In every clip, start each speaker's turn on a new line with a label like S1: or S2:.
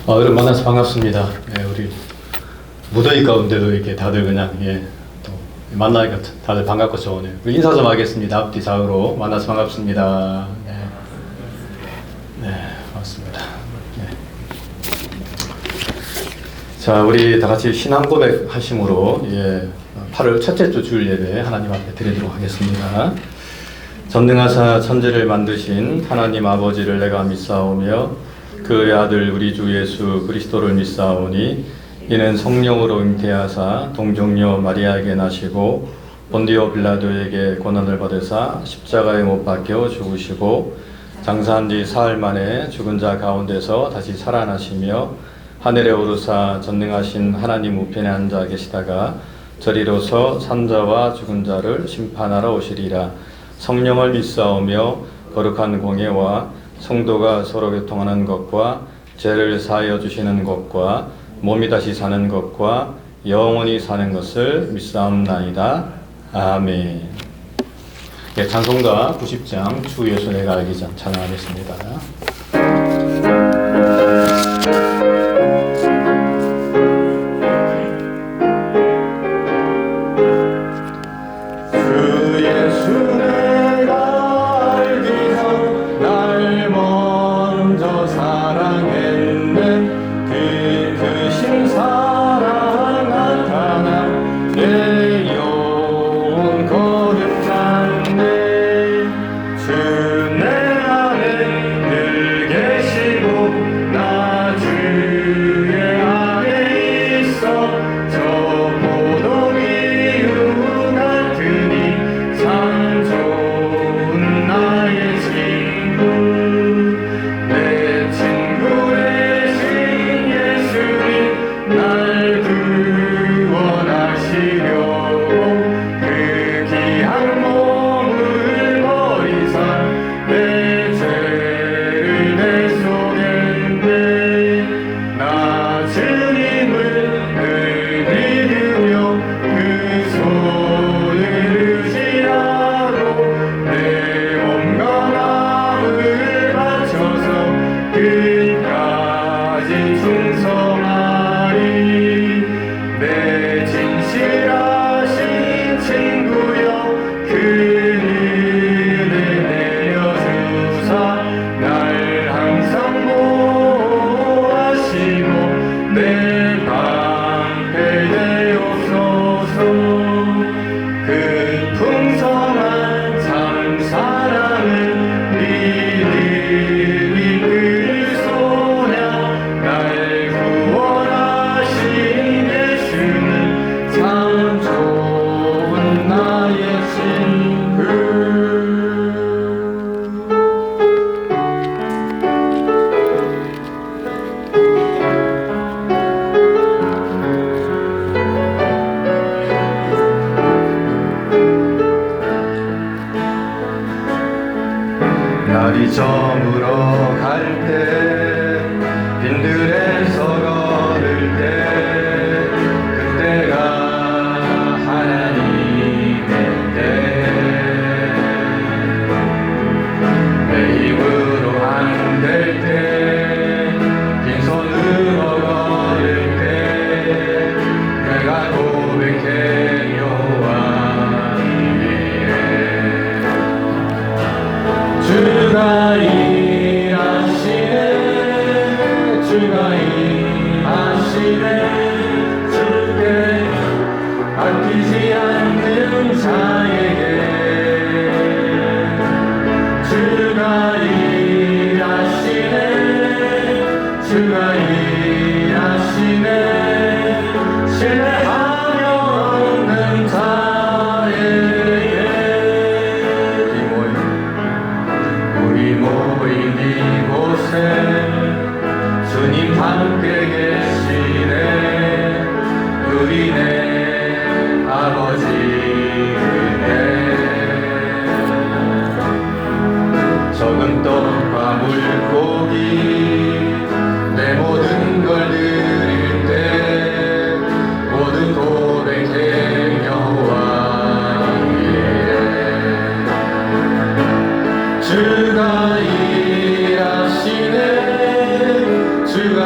S1: 여러분 만나서 반갑습니다. 우리 무더위 가운데도 이렇게 다들 그냥 또 만나니까 다들 반갑고 좋으네요. 우리 인사 좀 하겠습니다. 앞뒤 좌우로 만나서 반갑습니다. 반갑습니다. 자, 우리 다 같이 신앙 고백 하심으로 8월 첫째 주 주일 예배 하나님 앞에 드리도록 하겠습니다. 전능하사 천지를 만드신 하나님 아버지를 내가 믿사오며 그의 아들 우리 주 예수 그리스도를 믿사오니 이는 성령으로 잉태하사 동정녀 마리아에게 나시고 본디오 빌라도에게 고난을 받으사 십자가에 못 박혀 죽으시고 장사한 지 사흘 만에 죽은 자 가운데서 다시 살아나시며 하늘에 오르사 전능하신 하나님 우편에 앉아 계시다가 저리로서 산자와 죽은 자를 심판하러 오시리라. 성령을 믿사오며 거룩한 공예와 성도가 서로 교통하는 것과 죄를 사하여 주시는 것과 몸이 다시 사는 것과 영원히 사는 것을 믿사옵나이다. 아멘. 찬송가 90장 주 예수 내가 알기 전 찬양하겠습니다.
S2: 날이 저물어 갈 때 빈들에서 걸을 때 그때가 하나님의 때 내 힘으로 안 될 때 빈손으로 걸을 때 내가 고백해 여호와 주가 일하시네 주가 일하시네 주께 아끼지 않는 자에게 주가 일하시네 주가 일하시네 신뢰하며 없는 자에게 우리 모인 이곳에 주님 함께 계시네 우리 내 아버지 은혜 적은 떡과 물고기 내 모든 걸 드릴 때 모두 고백해 여호와 주가 일하시네 주가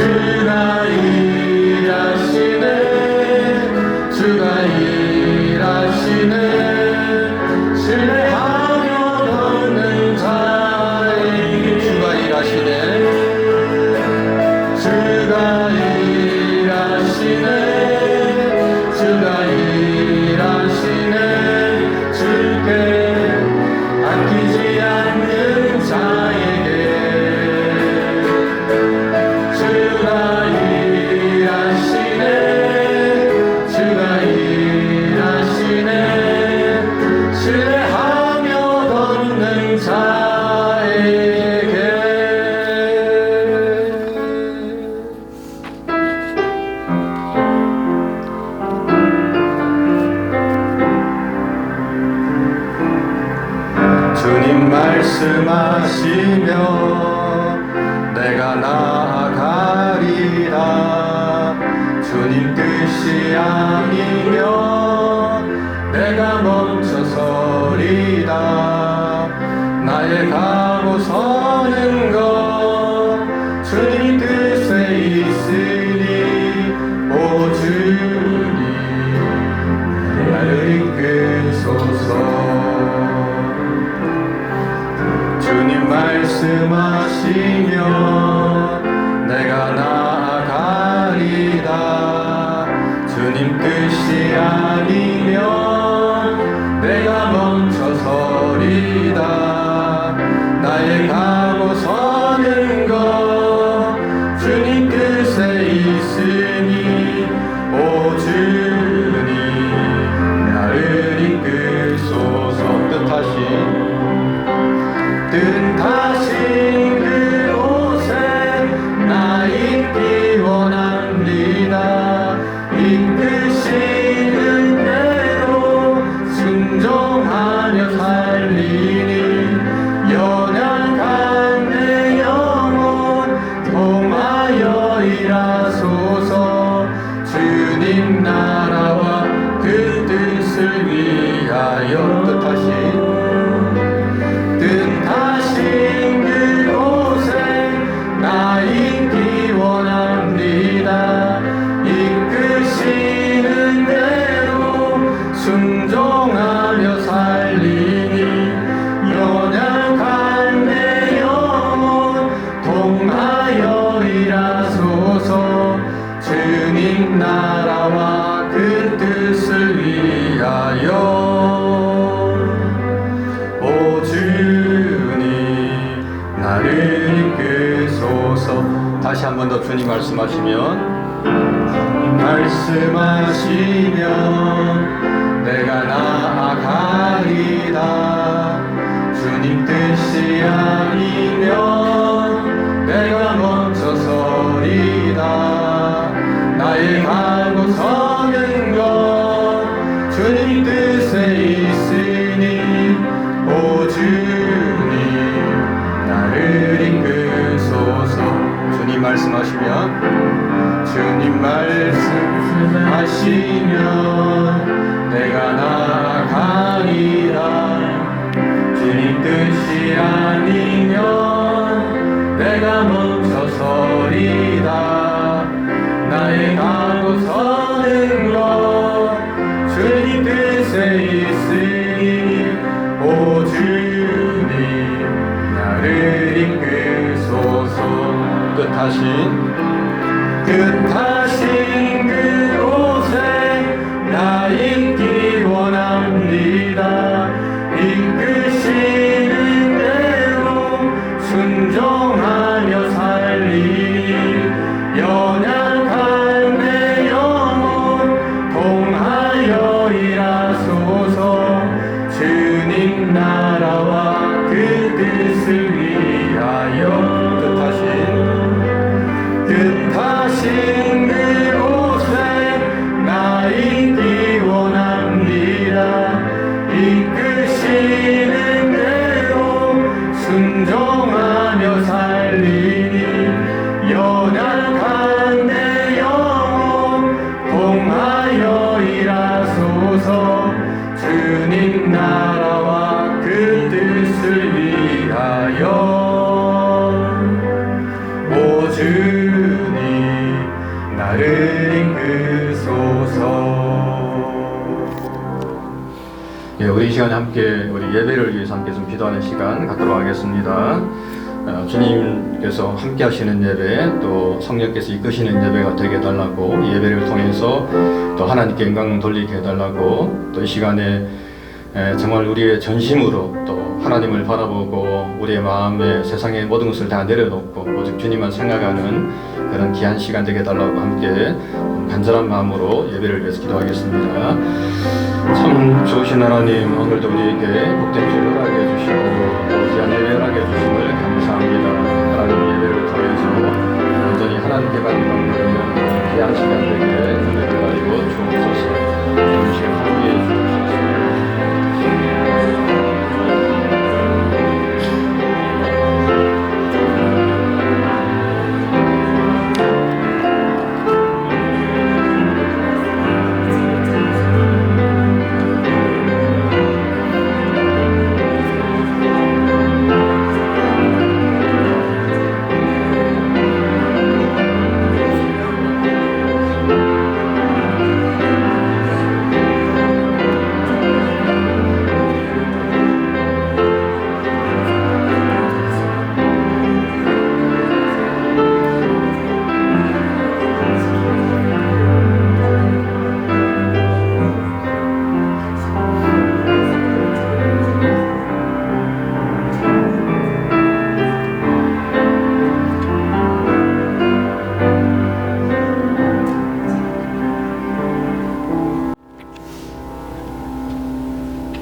S2: 주가 일하시네 주가 일하시네 신뢰하며 걷는 자에게 주가 일하시네 주가 일하시네 주가 일하시네 주께 아끼지 않는 자에게 주가 일하시네 주가 일하시네 신뢰하며 걷는 자에게 주님 말씀하시며 내가 나아가리라 주님 뜻이 아니면 내가 멈춰서리다 나의 가고 서는 것 주님 뜻에 있으니 오 주님 나를 이끄소서 주님 말씀하시며 내가 나아가리다 주님 뜻이 아니면 내가 멈춰서리다 나의 가고 서는 것 주님 뜻에 있으니 오 주님 나를 이끄소서 뜻하신 그 옷에 나 입기 원합니다 이끄시는 대로 순종하며 살리니 연약한 내 영혼 통하여 일하소서 주님 나라와 그 뜻을 위하여 뜻하신 그곳에 나 있기 원합니다 이끄시는 대로 순종하며 살리니 연약한 내 영혼 통하여 일하소서 주님 나라와 그 뜻을 위하여 오 주님 나를 이끄소서 다시 한 번 더 주님 말씀하시면 내가 나아가리다 주님 뜻이 아니면 내가 멈춰서리다 나의 가고 서는 것 주님 뜻에 있으니 오 주님 나를 이끄소서 주님 말씀하시면 내가 나아가리라 주님 뜻이 아니면 내가 멈춰서리다 나의 가고 서는 것 주님 뜻에 있으니 오 주님 나를 이끄소서 뜻하신 그곳에 나 있기 원합니다 이끄시는 대로 순종하며 살리니 연약한 내 영혼 통하여 일하소서 주님 나라와 그 뜻을 위하여 뜻하신 그곳에 나 있기 원합니다
S1: 이 시간에 함께 우리 예배를 위해서 함께 좀 기도하는 시간 갖도록 하겠습니다. 주님께서 함께 하시는 예배, 또 성령께서 이끄시는 예배가 되게 해달라고, 이 예배를 통해서 또 하나님께 영광 돌리게 해달라고, 또 이 시간에 정말 우리의 전심으로 또 하나님을 바라보고 우리의 마음에 세상의 모든 것을 다 내려놓고 오직 주님만 생각하는 그런 귀한 시간 되게 해달라고 함께 간절한 마음으로 예배를 위해서 기도하겠습니다. 참 좋으신 하나님, 오늘도 우리에게 복된 주를 허락해 주시고 또 귀한 예배 허락해 주심을 감사합니다. 하나님 예배를 통해서 온전히 하나님께만 영광 귀한 시간 되게 은혜를 가지고 주옵소서. 이 시간 함께해 주옵소서.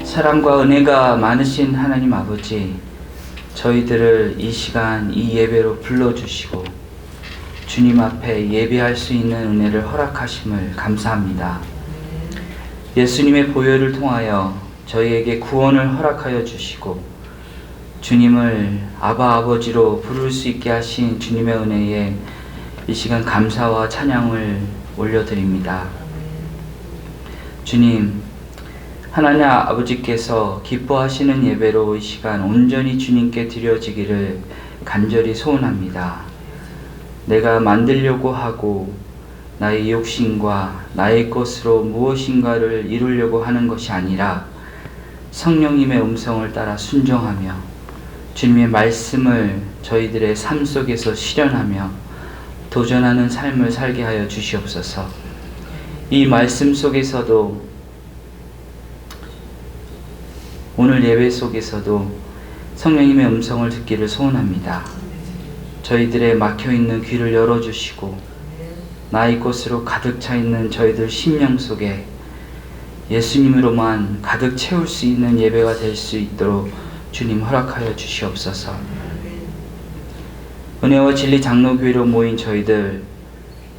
S3: 사랑과 은혜가 많으신 하나님 아버지, 저희들을 이 시간 이 예배로 불러주시고 주님 앞에 예배할 수 있는 은혜를 허락하심을 감사합니다. 예수님의 보혈을 통하여 저희에게 구원을 허락하여 주시고 주님을 아바 아버지로 부를 수 있게 하신 주님의 은혜에 이 시간 감사와 찬양을 올려드립니다. 주님, 하나님 아버지께서 기뻐하시는 예배로 이 시간 온전히 주님께 드려지기를 간절히 소원합니다. 내가 만들려고 하고 나의 욕심과 나의 것으로 무엇인가를 이루려고 하는 것이 아니라 성령님의 음성을 따라 순종하며 주님의 말씀을 저희들의 삶 속에서 실현하며 도전하는 삶을 살게 하여 주시옵소서. 이 말씀 속에서도 오늘 예배 속에서도 성령님의 음성을 듣기를 소원합니다. 저희들의 막혀있는 귀를 열어주시고 나의 것으로 가득 차있는 저희들 심령 속에 예수님으로만 가득 채울 수 있는 예배가 될 수 있도록 주님 허락하여 주시옵소서. 은혜와 진리 장로교회로 모인 저희들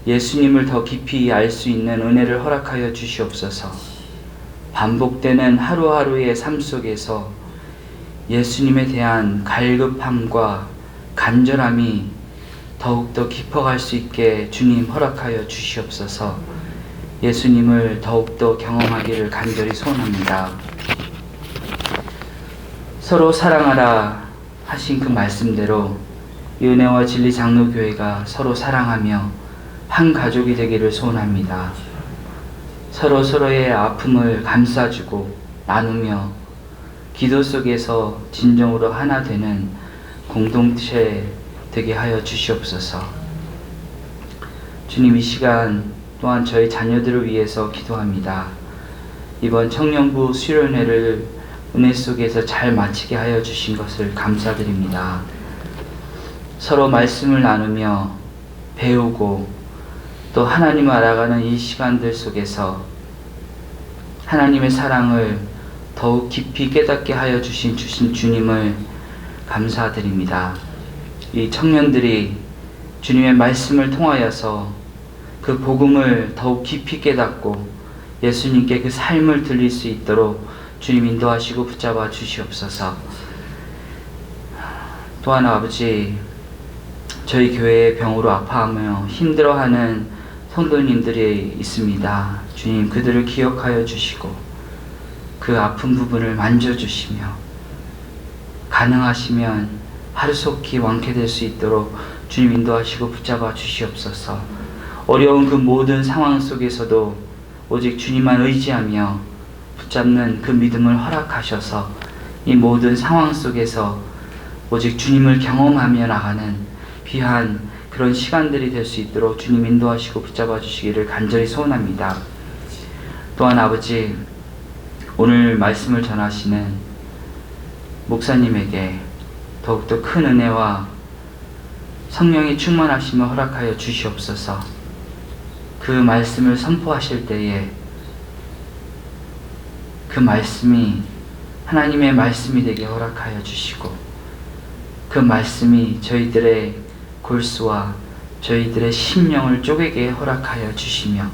S3: 예수님을 더 깊이 알 수 있는 은혜를 허락하여 주시옵소서. 반복되는 하루하루의 삶 속에서 예수님에 대한 갈급함과 간절함이 더욱더 깊어갈 수 있게 주님 허락하여 주시옵소서. 예수님을 더욱더 경험하기를 간절히 소원합니다. 서로 사랑하라 하신 그 말씀대로 은혜와 진리 장로교회가 서로 사랑하며 한 가족이 되기를 소원합니다. 서로 서로의 아픔을 감싸주고 나누며 기도 속에서 진정으로 하나 되는 공동체 되게 하여 주시옵소서. 주님, 이 시간 또한 저희 자녀들을 위해서 기도합니다. 이번 청년부 수련회를 은혜 속에서 잘 마치게 하여 주신 것을 감사드립니다. 서로 말씀을 나누며 배우고 또 하나님을 알아가는 이 시간들 속에서 하나님의 사랑을 더욱 깊이 깨닫게 하여 주신 주님을 감사드립니다. 이 청년들이 주님의 말씀을 통하여서 그 복음을 더욱 깊이 깨닫고 예수님께 그 삶을 들릴 수 있도록 주님 인도하시고 붙잡아 주시옵소서. 또한 아버지, 저희 교회의 병으로 아파하며 힘들어하는 성도님들이 있습니다. 주님, 그들을 기억하여 주시고 그 아픈 부분을 만져주시며 가능하시면 하루속히 완쾌될 수 있도록 주님 인도하시고 붙잡아 붙잡는 그 믿음을 허락하셔서 이 모든 상황 속에서 오직 주님을 경험하며 나가는 귀한 그런 시간들이 될 수 있도록 주님 인도하시고 붙잡아 주시기를 간절히 소원합니다. 또한 아버지, 오늘 말씀을 전하시는 목사님에게 더욱더 큰 은혜와 성령의 충만하심을 허락하여 주시옵소서. 그 말씀을 선포하실 때에 그 말씀이 하나님의 말씀이 되게 허락하여 주시고, 그 말씀이 저희들의 골수와 저희들의 심령을 쪼개게 허락하여 주시며,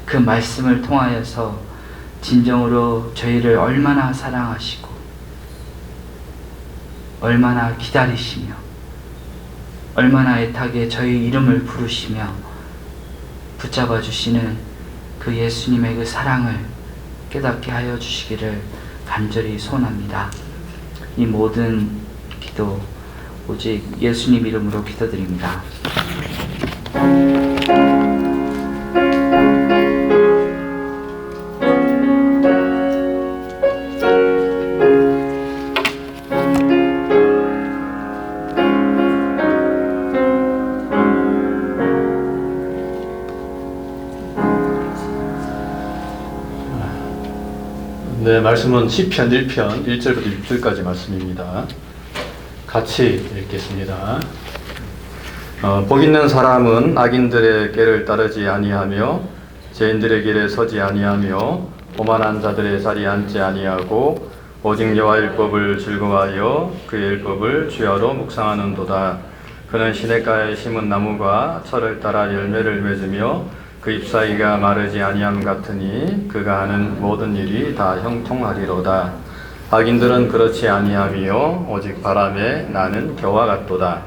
S3: 그 말씀을 통하여서 진정으로 저희를 얼마나 사랑하시고 얼마나 기다리시며 얼마나 애타게 저희 이름을 부르시며 붙잡아 주시는 그 예수님의 그 사랑을 깨닫게 하여 주시기를 간절히 소원합니다. 이 모든 기도 오직 예수님 이름으로 기도드립니다.
S1: 네, 말씀은 시편 1편 1절부터 6절까지 말씀입니다. 같이 읽겠습니다. 복 있는 사람은 악인들의 꾀를 따르지 아니하며 죄인들의 길에 서지 아니하며 오만한 자들의 자리에 앉지 아니하고 오직 여호와의 법을 즐거워하여 그의 법을 주야로 묵상하는도다. 그는 시냇가에 심은 나무가 철을 따라 열매를 맺으며 그 잎사귀가 마르지 아니함 같으니 그가 하는 모든 일이 다 형통하리로다. 악인들은 그렇지 아니하며 오직 바람에 나는 겨와 같도다.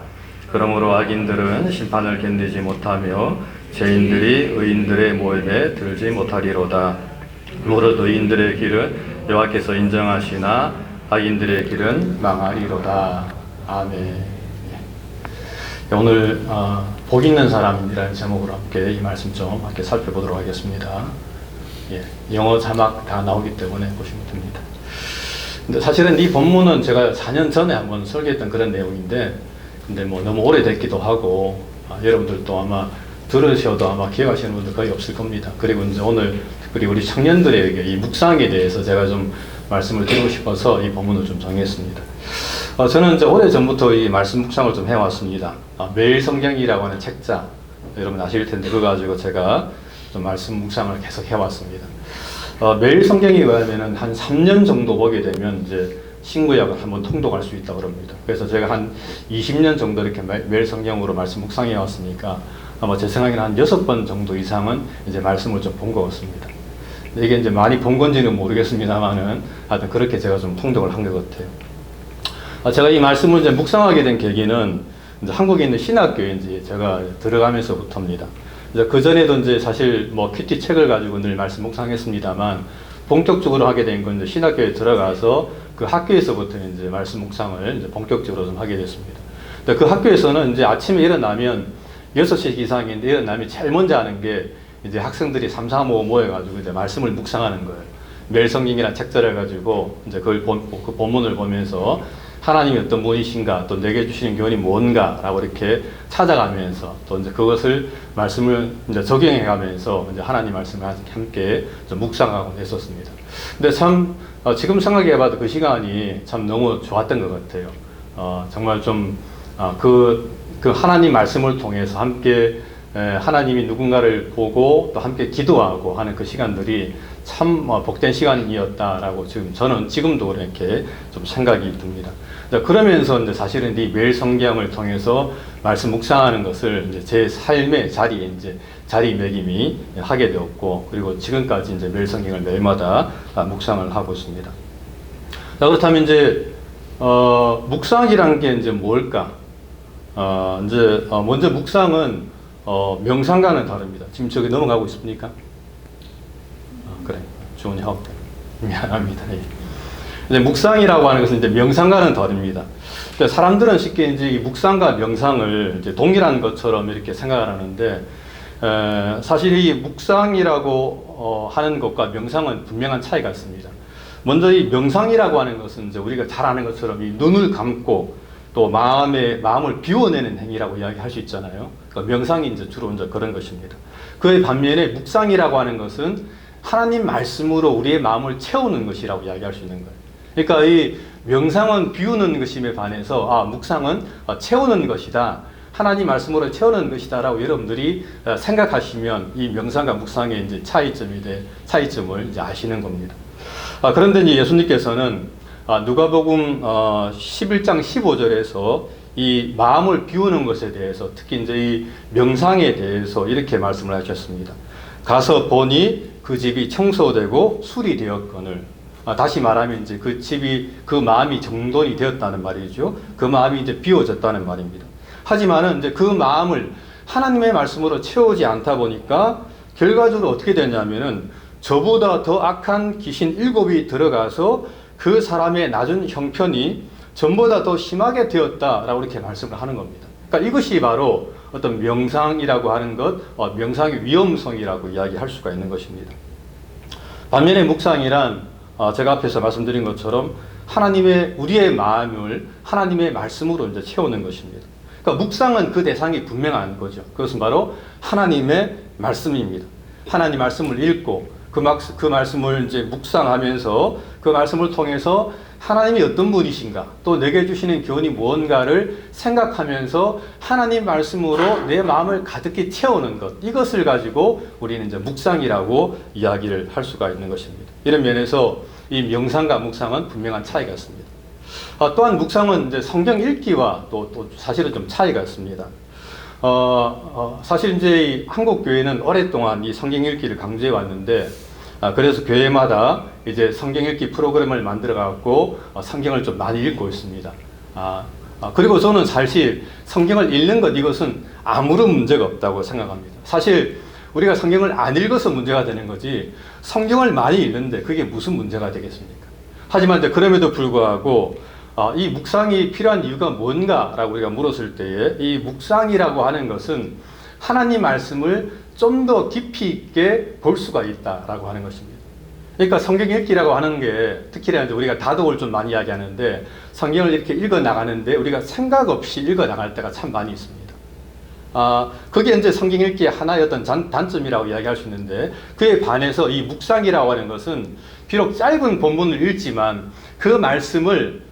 S1: 그러므로 악인들은 심판을 견디지 못하며 죄인들이 의인들의 모임에 들지 못하리로다. 무릇 의인들의 길은 여호와께서 인정하시나 악인들의 길은 망하리로다. 아멘. 오늘 복 있는 사람이라는 제목으로 함께 이 말씀 좀 함께 살펴보도록 하겠습니다. 영어 자막 다 나오기 때문에 보시면 됩니다. 근데 사실은 이 본문은 제가 4년 전에 한번 설계했던 그런 내용인데, 근데 뭐 너무 오래됐기도 하고 여러분들도 아마 들으셔도 아마 기억하시는 분들 거의 없을 겁니다. 그리고 이제 오늘 특별히 우리 청년들에게 이 묵상에 대해서 제가 좀 말씀을 드리고 싶어서 이 본문을 좀 정했습니다. 저는 이제 오래전부터 이 말씀 묵상을 좀 해왔습니다. 매일 성경이라고 하는 책자, 여러분 아실 텐데, 그거 가지고 제가 좀 말씀 묵상을 계속 해왔습니다. 매일 성경에 의하면은 한 3년 정도 보게 되면 이제 신구약을 한번 통독할 수 있다고 합니다. 그래서 제가 한 20년 정도 이렇게 매일 성경으로 말씀 묵상해 왔으니까 아마 제 생각에는 한 6번 정도 이상은 이제 말씀을 좀 본 것 같습니다. 이게 이제 많이 본 건지는 모르겠습니다만은 하여튼 그렇게 제가 좀 통독을 한 것 같아요. 제가 이 말씀을 이제 묵상하게 된 계기는 이제 한국에 있는 신학교에 이제 제가 들어가면서부터입니다. 이제 그 전에도 이제 사실 뭐 큐티 책을 가지고 늘 말씀 묵상했습니다만, 본격적으로 하게 된 건 이제 신학교에 들어가서 그 학교에서부터 이제 말씀 묵상을 이제 본격적으로 좀 하게 됐습니다. 근데 그 학교에서는 이제 아침에 일어나면 6시 기상인데 일어나면 제일 먼저 하는 게 이제 학생들이 3, 4, 5 모여가지고 이제 말씀을 묵상하는 거예요. 매일 성경이라는 책자를 가지고 이제 그걸 그 본문을 보면서 하나님이 어떤 분이신가, 또 내게 주시는 교훈이 뭔가라고 이렇게 찾아가면서 또 이제 그것을 말씀을 이제 적용해 가면서 이제 하나님 말씀을 함께 좀 묵상하고 했었습니다. 근데 참 지금 생각해봐도 그 시간이 참 너무 좋았던 것 같아요. 정말 좀 그 하나님 말씀을 통해서 함께 하나님이 누군가를 보고 또 함께 기도하고 하는 그 시간들이 참 복된 시간이었다라고 저는 지금도 그렇게 좀 생각이 듭니다. 그러면서 이제 사실은 이 매일 성경을 통해서 말씀 묵상하는 것을 이제 제 삶의 자리에 이제 자리매김이 하게 되었고, 그리고 지금까지 이제 매일 성경을 매일마다 묵상을 하고 있습니다. 자, 그렇다면 이제 묵상이란 게 이제 뭘까? 이제 먼저 묵상은 명상과는 다릅니다. 지금 저기 넘어가고 있습니까? 그래, 좋은 형. 미안합니다. 예. 이제 묵상이라고 하는 것은 이제 명상과는 다릅니다. 사람들은 쉽게 이제 이 묵상과 명상을 이제 동일한 것처럼 이렇게 생각을 하는데, 사실 이 묵상이라고 하는 것과 명상은 분명한 차이가 있습니다. 먼저 이 명상이라고 하는 것은 이제 우리가 잘 아는 것처럼 이 눈을 감고 또 마음을 비워내는 행위라고 이야기할 수 있잖아요. 그러니까 명상이 이제 주로 이제 그런 것입니다. 그의 반면에 묵상이라고 하는 것은 하나님 말씀으로 우리의 마음을 채우는 것이라고 이야기할 수 있는 거예요. 그러니까 이 명상은 비우는 것임에 반해서 묵상은 채우는 것이다. 하나님 말씀으로 채우는 것이다라고 여러분들이 생각하시면 이 명상과 묵상의 이제 차이점을 이제 아시는 겁니다. 그런데 이제 예수님께서는 누가복음 11장 15절에서 이 마음을 비우는 것에 대해서 특히 이제 이 명상에 대해서 이렇게 말씀을 하셨습니다. 가서 보니 그 집이 청소되고 수리되었거늘. 다시 말하면 이제 그 마음이 정돈이 되었다는 말이죠. 그 마음이 이제 비워졌다는 말입니다. 하지만은 이제 그 마음을 하나님의 말씀으로 채우지 않다 보니까 결과적으로 어떻게 되냐면은 저보다 더 악한 귀신 7이 들어가서 그 사람의 낮은 형편이 전보다 더 심하게 되었다라고 이렇게 말씀을 하는 겁니다. 그러니까 이것이 바로 어떤 명상이라고 하는 것, 명상의 위험성이라고 이야기할 수가 있는 것입니다. 반면에 묵상이란 제가 앞에서 말씀드린 것처럼 우리의 마음을 하나님의 말씀으로 이제 채우는 것입니다. 그러니까 묵상은 그 대상이 분명한 거죠. 그것은 바로 하나님의 말씀입니다. 하나님 말씀을 읽고 그 말씀을 이제 묵상하면서 그 말씀을 통해서 하나님이 어떤 분이신가, 또 내게 주시는 교훈이 무언가를 생각하면서 하나님 말씀으로 내 마음을 가득히 채우는 것, 이것을 가지고 우리는 이제 묵상이라고 이야기를 할 수가 있는 것입니다. 이런 면에서 이 명상과 묵상은 분명한 차이가 있습니다. 또한 묵상은 이제 성경 읽기와 또 사실은 좀 차이가 있습니다. 사실 이제 한국 교회는 오랫동안 이 성경 읽기를 강조해 왔는데, 그래서 교회마다 이제 성경 읽기 프로그램을 만들어 갖고 성경을 좀 많이 읽고 있습니다. 그리고 저는 사실 성경을 읽는 것, 이것은 아무런 문제가 없다고 생각합니다. 사실 우리가 성경을 안 읽어서 문제가 되는 거지, 성경을 많이 읽는데 그게 무슨 문제가 되겠습니까? 하지만 이제 그럼에도 불구하고 이 묵상이 필요한 이유가 뭔가라고 우리가 물었을 때에 이 묵상이라고 하는 것은 하나님 말씀을 좀 더 깊이 있게 볼 수가 있다라고 하는 것입니다. 그러니까 성경 읽기라고 하는 게 특히나 이제 우리가 다독을 좀 많이 이야기하는데, 성경을 이렇게 읽어 나가는데 우리가 생각 없이 읽어 나갈 때가 참 많이 있습니다. 그게 이제 성경 읽기의 하나의 어떤 단점이라고 이야기할 수 있는데, 그에 반해서 이 묵상이라고 하는 것은 비록 짧은 본문을 읽지만 그 말씀을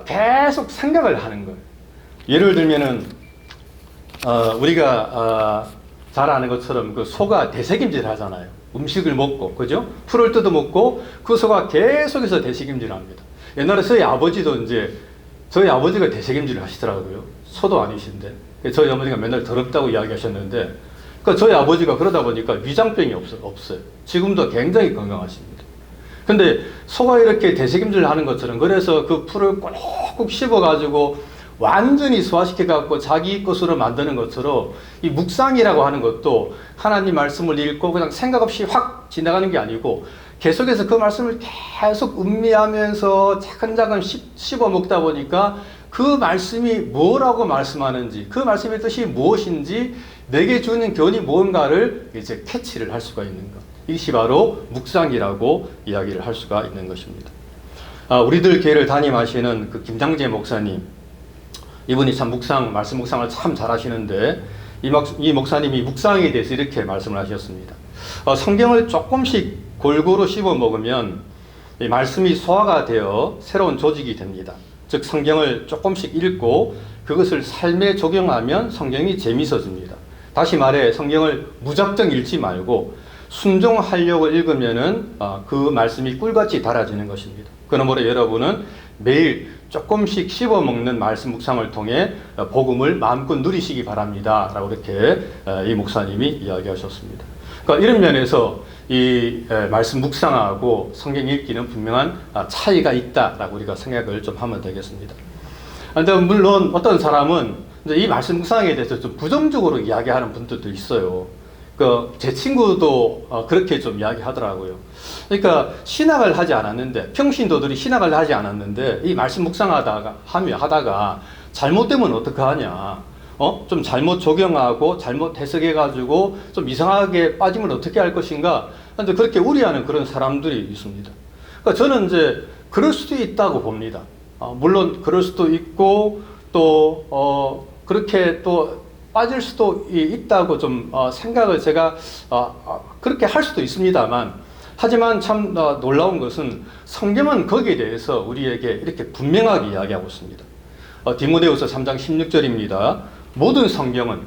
S1: 계속 생각을 하는 거예요. 예를 들면은 우리가 잘 아는 것처럼 그 소가 되새김질 하잖아요. 음식을 먹고, 그죠? 풀을 뜯어 먹고 그 소가 계속해서 되새김질을 합니다. 옛날에 저희 아버지가 되새김질을 하시더라고요. 소도 아니신데. 저희 어머니가 맨날 더럽다고 이야기하셨는데, 그러니까 저희 아버지가 그러다 보니까 위장병이 없어요. 지금도 굉장히 건강하십니다. 근데 소가 이렇게 되새김질을 하는 것처럼, 그래서 그 풀을 꾹꾹 씹어가지고 완전히 소화시켜갖고 자기 것으로 만드는 것처럼 이 묵상이라고 하는 것도 하나님 말씀을 읽고 그냥 생각 없이 확 지나가는 게 아니고 계속해서 그 말씀을 계속 음미하면서 차근차근 씹어 먹다 보니까 그 말씀이 뭐라고 말씀하는지, 그 말씀의 뜻이 무엇인지, 내게 주는 교훈이 무언가를 이제 캐치를 할 수가 있는 것. 이것이 바로 묵상이라고 이야기를 할 수가 있는 것입니다. 우리들 교회를 담임하시는 그 김장재 목사님, 이분이 참 말씀 묵상을 참 잘하시는데, 이 목사님이 묵상에 대해서 이렇게 말씀을 하셨습니다. 성경을 조금씩 골고루 씹어 먹으면 이 말씀이 소화가 되어 새로운 조직이 됩니다. 즉 성경을 조금씩 읽고 그것을 삶에 적용하면 성경이 재미있어집니다. 다시 말해 성경을 무작정 읽지 말고 순종하려고 읽으면은 그 말씀이 꿀같이 달아지는 것입니다. 그러므로 여러분은 매일 조금씩 씹어먹는 말씀 묵상을 통해 복음을 마음껏 누리시기 바랍니다. 라고 이렇게 이 목사님이 이야기하셨습니다. 그러니까 이런 면에서 이 말씀 묵상하고 성경 읽기는 분명한 차이가 있다라고 우리가 생각을 좀 하면 되겠습니다. 그런데 물론 어떤 사람은 이제 이 말씀 묵상에 대해서 좀 부정적으로 이야기하는 분들도 있어요. 제 친구도 그렇게 좀 이야기하더라고요. 그러니까 신학을 하지 않았는데, 평신도들이 신학을 하지 않았는데 이 말씀 묵상하다가 잘못되면 어떡하냐, 좀 잘못 적용하고 잘못 해석해가지고 좀 이상하게 빠지면 어떻게 할 것인가? 근데 그렇게 우려하는 그런 사람들이 있습니다. 그러니까 저는 이제 그럴 수도 있다고 봅니다. 물론 그럴 수도 있고 또 그렇게 또 빠질 수도 있다고 좀 생각을 제가 그렇게 할 수도 있습니다만, 하지만 참 놀라운 것은 성경은 거기에 대해서 우리에게 이렇게 분명하게 이야기하고 있습니다. 디모데후서 3장 16절입니다. 모든 성경은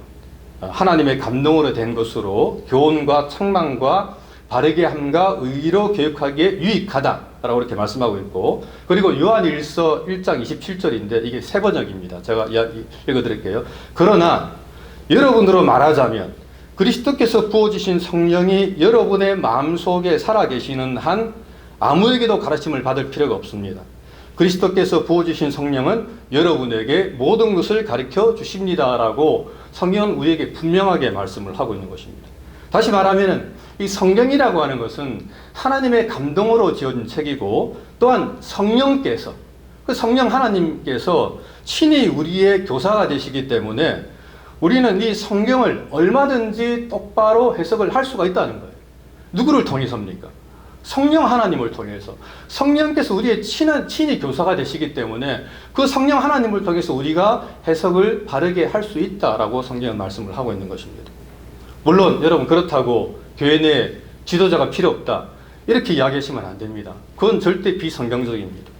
S1: 하나님의 감동으로 된 것으로 교훈과 책망과 바르게 함과 의로 교육하기에 유익하다라고 이렇게 말씀하고 있고, 그리고 요한일서 1장 27절인데 이게 새 번역입니다. 제가 읽어드릴게요. 그러나 여러분으로 말하자면 그리스도께서 부어주신 성령이 여러분의 마음속에 살아계시는 한 아무에게도 가르침을 받을 필요가 없습니다. 그리스도께서 부어주신 성령은 여러분에게 모든 것을 가르쳐 주십니다라고 성경은 우리에게 분명하게 말씀을 하고 있는 것입니다. 다시 말하면 이 성경이라고 하는 것은 하나님의 감동으로 지어진 책이고, 또한 성령께서, 그 성령 하나님께서 친히 우리의 교사가 되시기 때문에 우리는 이 성경을 얼마든지 똑바로 해석을 할 수가 있다는 거예요. 누구를 통해서입니까? 성령 하나님을 통해서. 성령께서 우리의 친히 교사가 되시기 때문에 그 성령 하나님을 통해서 우리가 해석을 바르게 할 수 있다라고 성경은 말씀을 하고 있는 것입니다. 물론 여러분, 그렇다고 교회 내에 지도자가 필요 없다 이렇게 이야기하시면 안 됩니다. 그건 절대 비성경적입니다.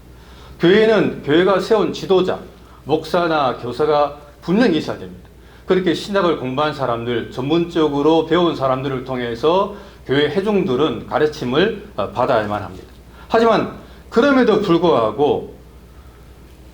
S1: 교회는 교회가 세운 지도자, 목사나 교사가 분명히 있어야 됩니다. 그렇게 신학을 공부한 사람들, 전문적으로 배운 사람들을 통해서 교회 회중들은 가르침을 받아야만 합니다. 하지만 그럼에도 불구하고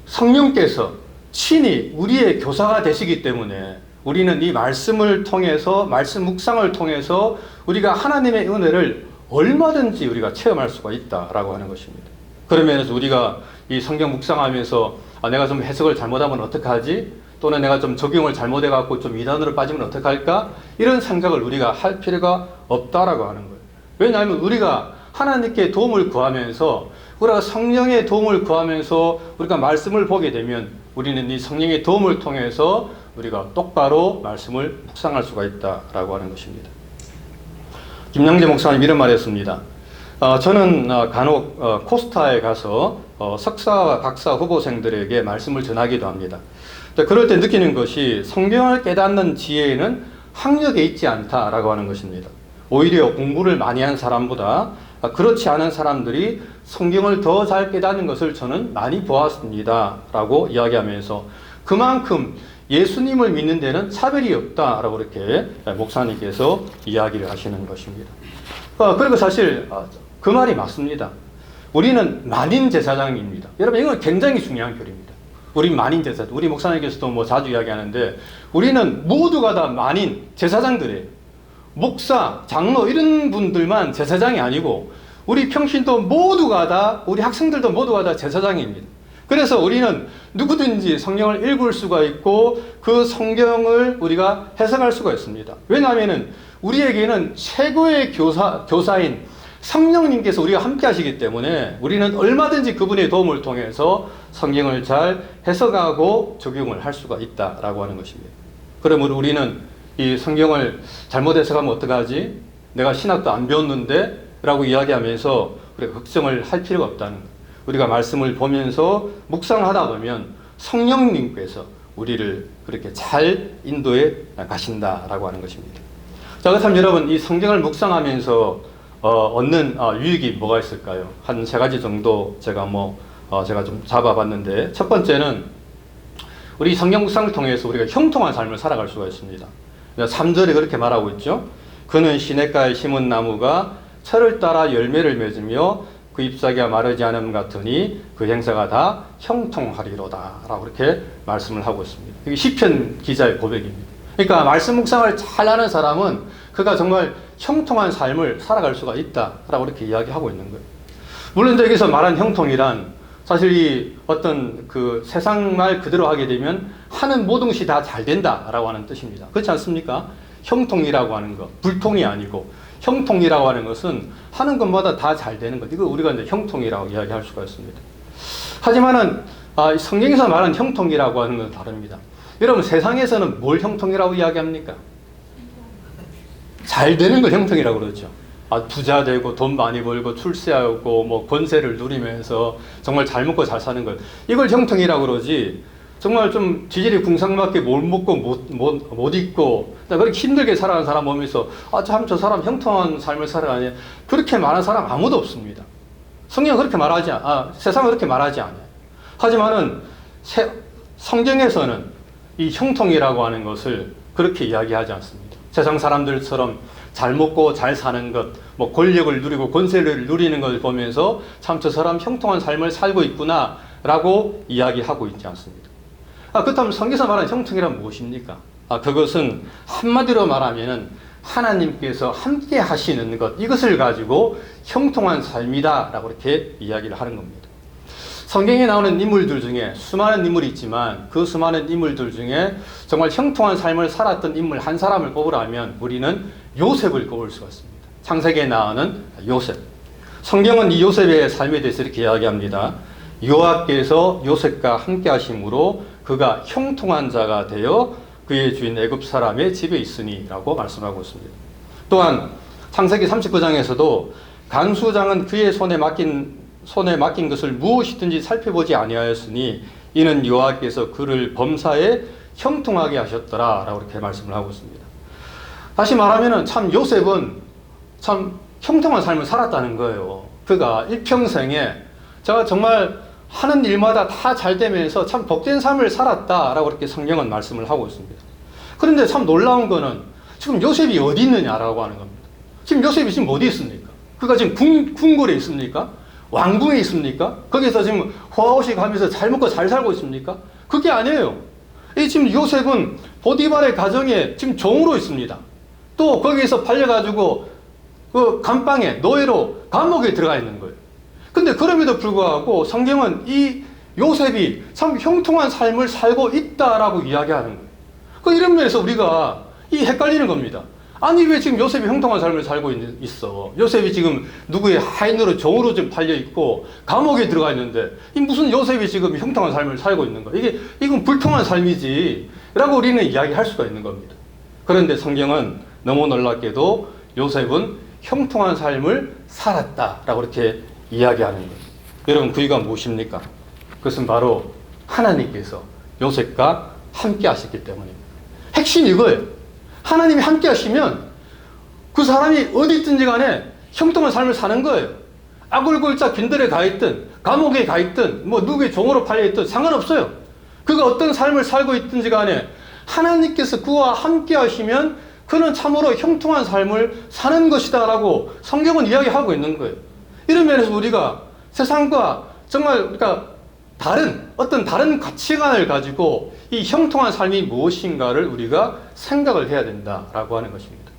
S1: 성령께서 친히 우리의 교사가 되시기 때문에 우리는 이 말씀을 통해서, 말씀 묵상을 통해서 우리가 하나님의 은혜를 얼마든지 우리가 체험할 수가 있다라고 하는 것입니다. 그러면서 우리가 이 성경 묵상하면서 내가 좀 해석을 잘못하면 어떡하지? 또는 내가 좀 적용을 잘못해갖고 좀 이단으로 빠지면 어떡할까? 이런 생각을 우리가 할 필요가 없다라고 하는 거예요. 왜냐하면 우리가 하나님께 도움을 구하면서, 우리가 성령의 도움을 구하면서 우리가 말씀을 보게 되면 우리는 이 성령의 도움을 통해서 우리가 똑바로 말씀을 묵상할 수가 있다라고 하는 것입니다. 김영재 목사님 이런 말 했습니다. 저는 간혹 코스타에 가서 석사와 박사 후보생들에게 말씀을 전하기도 합니다. 그럴 때 느끼는 것이 성경을 깨닫는 지혜에는 학력에 있지 않다라고 하는 것입니다. 오히려 공부를 많이 한 사람보다 그렇지 않은 사람들이 성경을 더 잘 깨닫는 것을 저는 많이 보았습니다 라고 이야기하면서, 그만큼 예수님을 믿는 데는 차별이 없다라고 이렇게 목사님께서 이야기를 하시는 것입니다. 그리고 사실 그 말이 맞습니다. 우리는 만인 제사장입니다. 여러분, 이건 굉장히 중요한 교리입니다. 우리 만인 제사장, 우리 목사님께서도 뭐 자주 이야기하는데 우리는 모두가 다 만인 제사장들이에요. 목사, 장로 이런 분들만 제사장이 아니고 우리 평신도 모두가 다, 우리 학생들도 모두가 다 제사장입니다. 그래서 우리는 누구든지 성경을 읽을 수가 있고 그 성경을 우리가 해석할 수가 있습니다. 왜냐하면 우리에게는 최고의 교사인 성령님께서 우리가 함께 하시기 때문에 우리는 얼마든지 그분의 도움을 통해서 성경을 잘 해석하고 적용을 할 수가 있다라고 하는 것입니다. 그러므로 우리는 이 성경을 잘못 해석하면 어떡하지? 내가 신학도 안 배웠는데? 라고 이야기하면서 우리가 걱정을 할 필요가 없다는 거예요. 우리가 말씀을 보면서 묵상하다 보면 성령님께서 우리를 그렇게 잘 인도해 가신다라고 하는 것입니다. 자, 그렇다면 여러분, 이 성경을 묵상하면서 얻는 유익이 뭐가 있을까요? 한 세 가지 정도 제가 좀 잡아봤는데, 첫 번째는 우리 성경 묵상을 통해서 우리가 형통한 삶을 살아갈 수가 있습니다. 3절에 그렇게 말하고 있죠. 그는 시냇가에 심은 나무가 철을 따라 열매를 맺으며 그 잎사귀가 마르지 않음 같으니 그 행사가 다 형통하리로다 라고 이렇게 말씀을 하고 있습니다. 이게 시편 기자의 고백입니다. 그러니까 말씀 묵상을 잘 하는 사람은 그가 정말 형통한 삶을 살아갈 수가 있다라고 이렇게 이야기하고 있는 거예요. 물론 여기서 말한 형통이란 사실 이 어떤 그 세상 말 그대로 하게 되면 하는 모든 것이 다 잘 된다라고 하는 뜻입니다. 그렇지 않습니까? 형통이라고 하는 것, 불통이 아니고 형통이라고 하는 것은 하는 것마다 다 잘 되는 것. 이거 우리가 이제 형통이라고 이야기할 수가 있습니다. 하지만은 성경에서 말하는 형통이라고 하는 건 다릅니다. 여러분 세상에서는 뭘 형통이라고 이야기합니까? 잘 되는 걸 형통이라고 그러죠. 부자 되고 돈 많이 벌고 출세하고 뭐 권세를 누리면서 정말 잘 먹고 잘 사는 걸, 이걸 형통이라고 그러지, 정말 좀 지질이 궁상맞게 못 먹고 못 입고 그렇게 힘들게 살아가는 사람 보면서 참 저 사람 형통한 삶을 살아가냐, 그렇게 말하는 사람 아무도 없습니다. 성경은 그렇게 말하지 세상은 그렇게 말하지 않아요. 하지만은 성경에서는 이 형통이라고 하는 것을 그렇게 이야기하지 않습니다. 세상 사람들처럼 잘 먹고 잘 사는 것, 뭐 권력을 누리고 권세를 누리는 걸 보면서 참 저 사람 형통한 삶을 살고 있구나 라고 이야기하고 있지 않습니다. 그렇다면 성경에서 말하는 형통이란 무엇입니까? 그것은 한마디로 말하면은 하나님께서 함께 하시는 것, 이것을 가지고 형통한 삶이다 라고 이렇게 이야기를 하는 겁니다. 성경에 나오는 인물들 중에 수많은 인물이 있지만 그 수많은 인물들 중에 정말 형통한 삶을 살았던 인물 한 사람을 꼽으라면 우리는 요셉을 꼽을 수가 있습니다. 창세기에 나오는 요셉. 성경은 이 요셉의 삶에 대해서 이렇게 이야기합니다. 여호와께서 요셉과 함께 하심으로 그가 형통한 자가 되어 그의 주인 애굽 사람의 집에 있으니 라고 말씀하고 있습니다. 또한 창세기 39장에서도 간수장은 그의 손에 맡긴 것을 무엇이든지 살펴보지 아니하였으니 이는 여호와께서 그를 범사에 형통하게 하셨더라 라고 이렇게 말씀을 하고 있습니다. 다시 말하면 참 요셉은 참 형통한 삶을 살았다는 거예요. 그가 일평생에 제가 정말 하는 일마다 다 잘 되면서 참 복된 삶을 살았다라고 이렇게 성경은 말씀을 하고 있습니다. 그런데 참 놀라운 거는 지금 요셉이 어디 있느냐라고 하는 겁니다. 지금 요셉이 지금 어디 있습니까? 그가 지금 궁궐에 있습니까? 왕궁에 있습니까? 거기서 지금 호화호식 하면서 잘 먹고 잘 살고 있습니까? 그게 아니에요. 이 지금 요셉은 보디발의 가정에 지금 종으로 있습니다. 또 거기에서 팔려가지고 그 감방에 노예로 감옥에 들어가 있는 거예요. 근데 그럼에도 불구하고 성경은 이 요셉이 참 형통한 삶을 살고 있다라고 이야기하는 거예요. 이런 면에서 우리가 헷갈리는 겁니다. 아니 왜 지금 요셉이 형통한 삶을 살고 있어? 요셉이 지금 누구의 하인으로 종으로 좀 팔려 있고 감옥에 들어가 있는데 이 무슨 요셉이 지금 형통한 삶을 살고 있는 거야? 이건 불통한 삶이지 라고 우리는 이야기할 수가 있는 겁니다. 그런데 성경은 너무 놀랍게도 요셉은 형통한 삶을 살았다라고 이렇게 이야기하는 거예요. 여러분 그 이유가 무엇입니까? 그것은 바로 하나님께서 요셉과 함께 하셨기 때문입니다. 핵심이 이거예요. 하나님이 함께 하시면 그 사람이 어디 있든지 간에 형통한 삶을 사는 거예요. 악을골자 빈들에 가 있든 감옥에 가 있든 뭐 누구의 종으로 팔려 있든 상관없어요. 그가 어떤 삶을 살고 있든지 간에 하나님께서 그와 함께 하시면 그는 참으로 형통한 삶을 사는 것이다 라고 성경은 이야기하고 있는 거예요. 이런 면에서 우리가 세상과 정말 다른 가치관을 가지고 이 형통한 삶이 무엇인가를 우리가 생각을 해야 된다라고 하는 것입니다.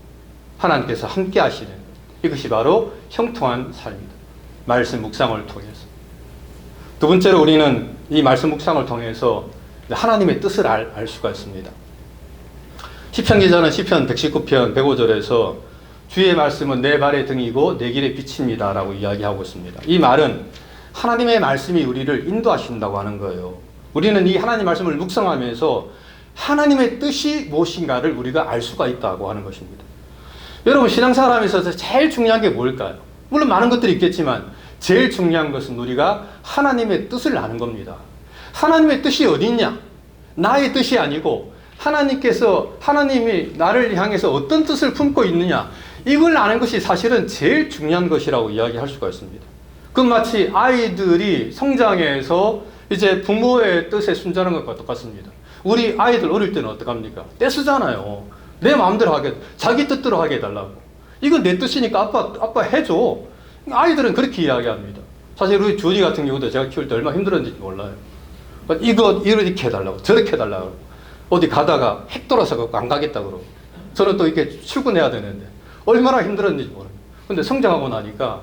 S1: 하나님께서 함께 하시는 이것이 바로 형통한 삶이다. 말씀 묵상을 통해서. 두 번째로 우리는 이 말씀 묵상을 통해서 하나님의 뜻을 알 수가 있습니다. 시편 기자는 시편 119편 105절에서 주의 말씀은 내 발의 등이고 내 길의 빛입니다 라고 이야기하고 있습니다. 이 말은 하나님의 말씀이 우리를 인도하신다고 하는 거예요. 우리는 이 하나님 말씀을 묵상하면서 하나님의 뜻이 무엇인가를 우리가 알 수가 있다고 하는 것입니다. 여러분 신앙생활 하면서 제일 중요한 게 뭘까요? 물론 많은 것들이 있겠지만 제일 중요한 것은 우리가 하나님의 뜻을 아는 겁니다. 하나님의 뜻이 어디 있냐? 나의 뜻이 아니고 하나님이 나를 향해서 어떤 뜻을 품고 있느냐, 이걸 아는 것이 사실은 제일 중요한 것이라고 이야기할 수가 있습니다. 그 마치 아이들이 성장해서 이제 부모의 뜻에 순종하는 것과 똑같습니다. 우리 아이들 어릴 때는 어떡합니까? 떼쓰잖아요. 내 마음대로 하게, 자기 뜻대로 하게 해달라고. 이건 내 뜻이니까 아빠 해줘. 아이들은 그렇게 이야기합니다. 사실 우리 준이 같은 경우도 제가 키울 때 얼마나 힘들었는지 몰라요. 이렇게 해달라고, 저렇게 해달라고. 어디 가다가 핵 돌아서 갖고 안 가겠다 그러고. 저는 또 이렇게 출근해야 되는데 얼마나 힘들었는지 모릅니다. 근데 성장하고 나니까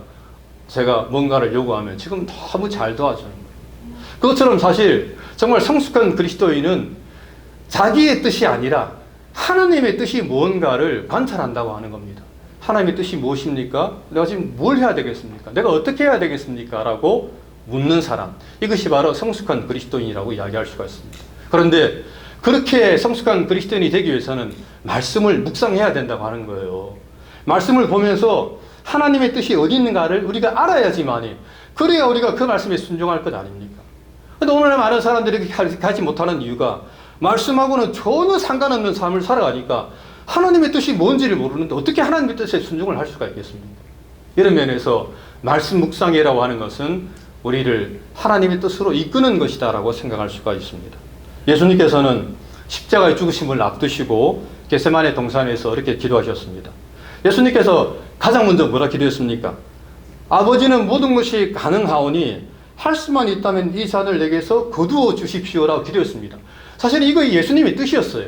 S1: 제가 뭔가를 요구하면 지금 너무 잘 도와주는 거예요. 그것처럼 사실 정말 성숙한 그리스도인은 자기의 뜻이 아니라 하나님의 뜻이 무언가를 관찰한다고 하는 겁니다. 하나님의 뜻이 무엇입니까? 내가 지금 뭘 해야 되겠습니까? 내가 어떻게 해야 되겠습니까? 라고 묻는 사람. 이것이 바로 성숙한 그리스도인이라고 이야기할 수가 있습니다. 그런데 그렇게 성숙한 그리스도인이 되기 위해서는 말씀을 묵상해야 된다고 하는 거예요. 말씀을 보면서 하나님의 뜻이 어디 있는가를 우리가 알아야지만이, 그래야 우리가 그 말씀에 순종할 것 아닙니까? 근데 오늘날 많은 사람들이 가지 못하는 이유가 말씀하고는 전혀 상관없는 삶을 살아가니까 하나님의 뜻이 뭔지를 모르는데 어떻게 하나님의 뜻에 순종을 할 수가 있겠습니까? 이런 면에서 말씀 묵상이라고 하는 것은 우리를 하나님의 뜻으로 이끄는 것이다 라고 생각할 수가 있습니다. 예수님께서는 십자가의 죽으심을 앞두시고 겟세마네 동산에서 이렇게 기도하셨습니다. 예수님께서 가장 먼저 뭐라 기도했습니까? 아버지는 모든 것이 가능하오니 할 수만 있다면 이 잔을 내게서 거두어 주십시오라고 기도했습니다. 사실 이거 예수님의 뜻이었어요.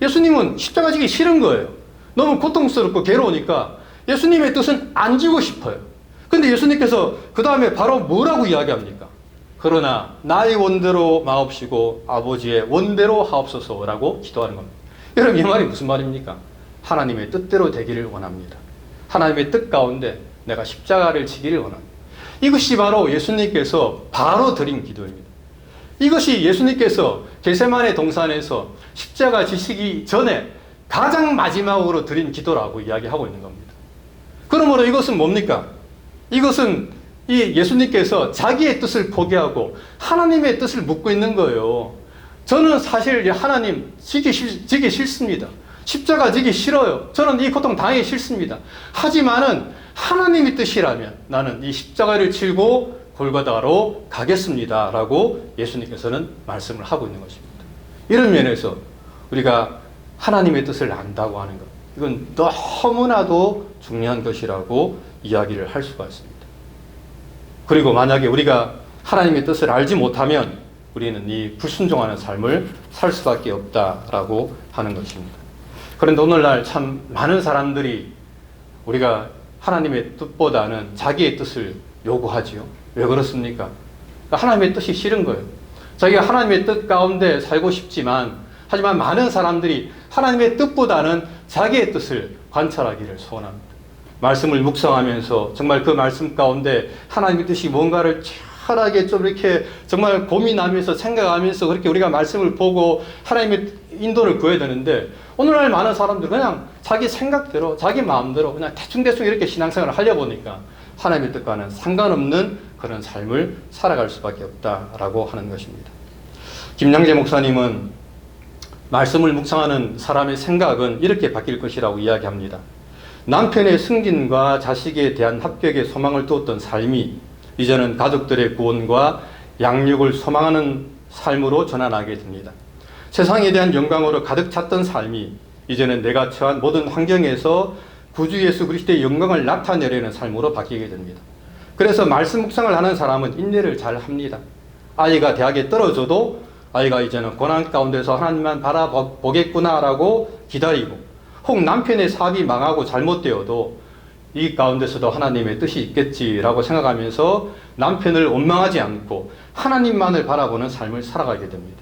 S1: 예수님은 십자가 지기 싫은 거예요. 너무 고통스럽고 괴로우니까 예수님의 뜻은 안 지고 싶어요. 근데 예수님께서 그 다음에 바로 뭐라고 이야기합니까? 그러나 나의 원대로 마옵시고 아버지의 원대로 하옵소서라고 기도하는 겁니다. 여러분, 이 말이 무슨 말입니까? 하나님의 뜻대로 되기를 원합니다. 하나님의 뜻 가운데 내가 십자가를 지기를 원합니다. 이것이 바로 예수님께서 바로 드린 기도입니다. 이것이 예수님께서 겟세마네 동산에서 십자가 지시기 전에 가장 마지막으로 드린 기도라고 이야기하고 있는 겁니다. 그러므로 이것은 뭡니까? 이것은 이 예수님께서 자기의 뜻을 포기하고 하나님의 뜻을 묻고 있는 거예요. 저는 사실 하나님 지기 싫습니다. 십자가 지기 싫어요. 저는 이 고통 당하기 싫습니다. 하지만은 하나님의 뜻이라면 나는 이 십자가를 치고 골고다로 가겠습니다 라고 예수님께서는 말씀을 하고 있는 것입니다. 이런 면에서 우리가 하나님의 뜻을 안다고 하는 것, 이건 너무나도 중요한 것이라고 이야기를 할 수가 있습니다. 그리고 만약에 우리가 하나님의 뜻을 알지 못하면 우리는 이 불순종하는 삶을 살 수밖에 없다라고 하는 것입니다. 그런데 오늘날 참 많은 사람들이 우리가 하나님의 뜻보다는 자기의 뜻을 요구하지요. 왜 그렇습니까? 하나님의 뜻이 싫은 거예요. 자기가 하나님의 뜻 가운데 살고 싶지만, 하지만 많은 사람들이 하나님의 뜻보다는 자기의 뜻을 관찰하기를 소원합니다. 말씀을 묵상하면서 정말 그 말씀 가운데 하나님의 뜻이 뭔가를 철하게 좀 이렇게 정말 고민하면서 생각하면서 그렇게 우리가 말씀을 보고 하나님의 인도를 구해야 되는데, 오늘날 많은 사람들은 그냥 자기 생각대로 자기 마음대로 그냥 대충대충 이렇게 신앙생활을 하려고 보니까 하나님의 뜻과는 상관없는 그런 삶을 살아갈 수밖에 없다라고 하는 것입니다. 김양재 목사님은 말씀을 묵상하는 사람의 생각은 이렇게 바뀔 것이라고 이야기합니다. 남편의 승진과 자식에 대한 합격에 소망을 두었던 삶이 이제는 가족들의 구원과 양육을 소망하는 삶으로 전환하게 됩니다. 세상에 대한 영광으로 가득 찼던 삶이 이제는 내가 처한 모든 환경에서 구주 예수 그리스도의 영광을 나타내려는 삶으로 바뀌게 됩니다. 그래서 말씀 묵상을 하는 사람은 인내를 잘 합니다. 아이가 대학에 떨어져도 아이가 이제는 고난 가운데서 하나님만 바라보겠구나라고 기다리고, 혹 남편의 사업이 망하고 잘못되어도 이 가운데서도 하나님의 뜻이 있겠지라고 생각하면서 남편을 원망하지 않고 하나님만을 바라보는 삶을 살아가게 됩니다.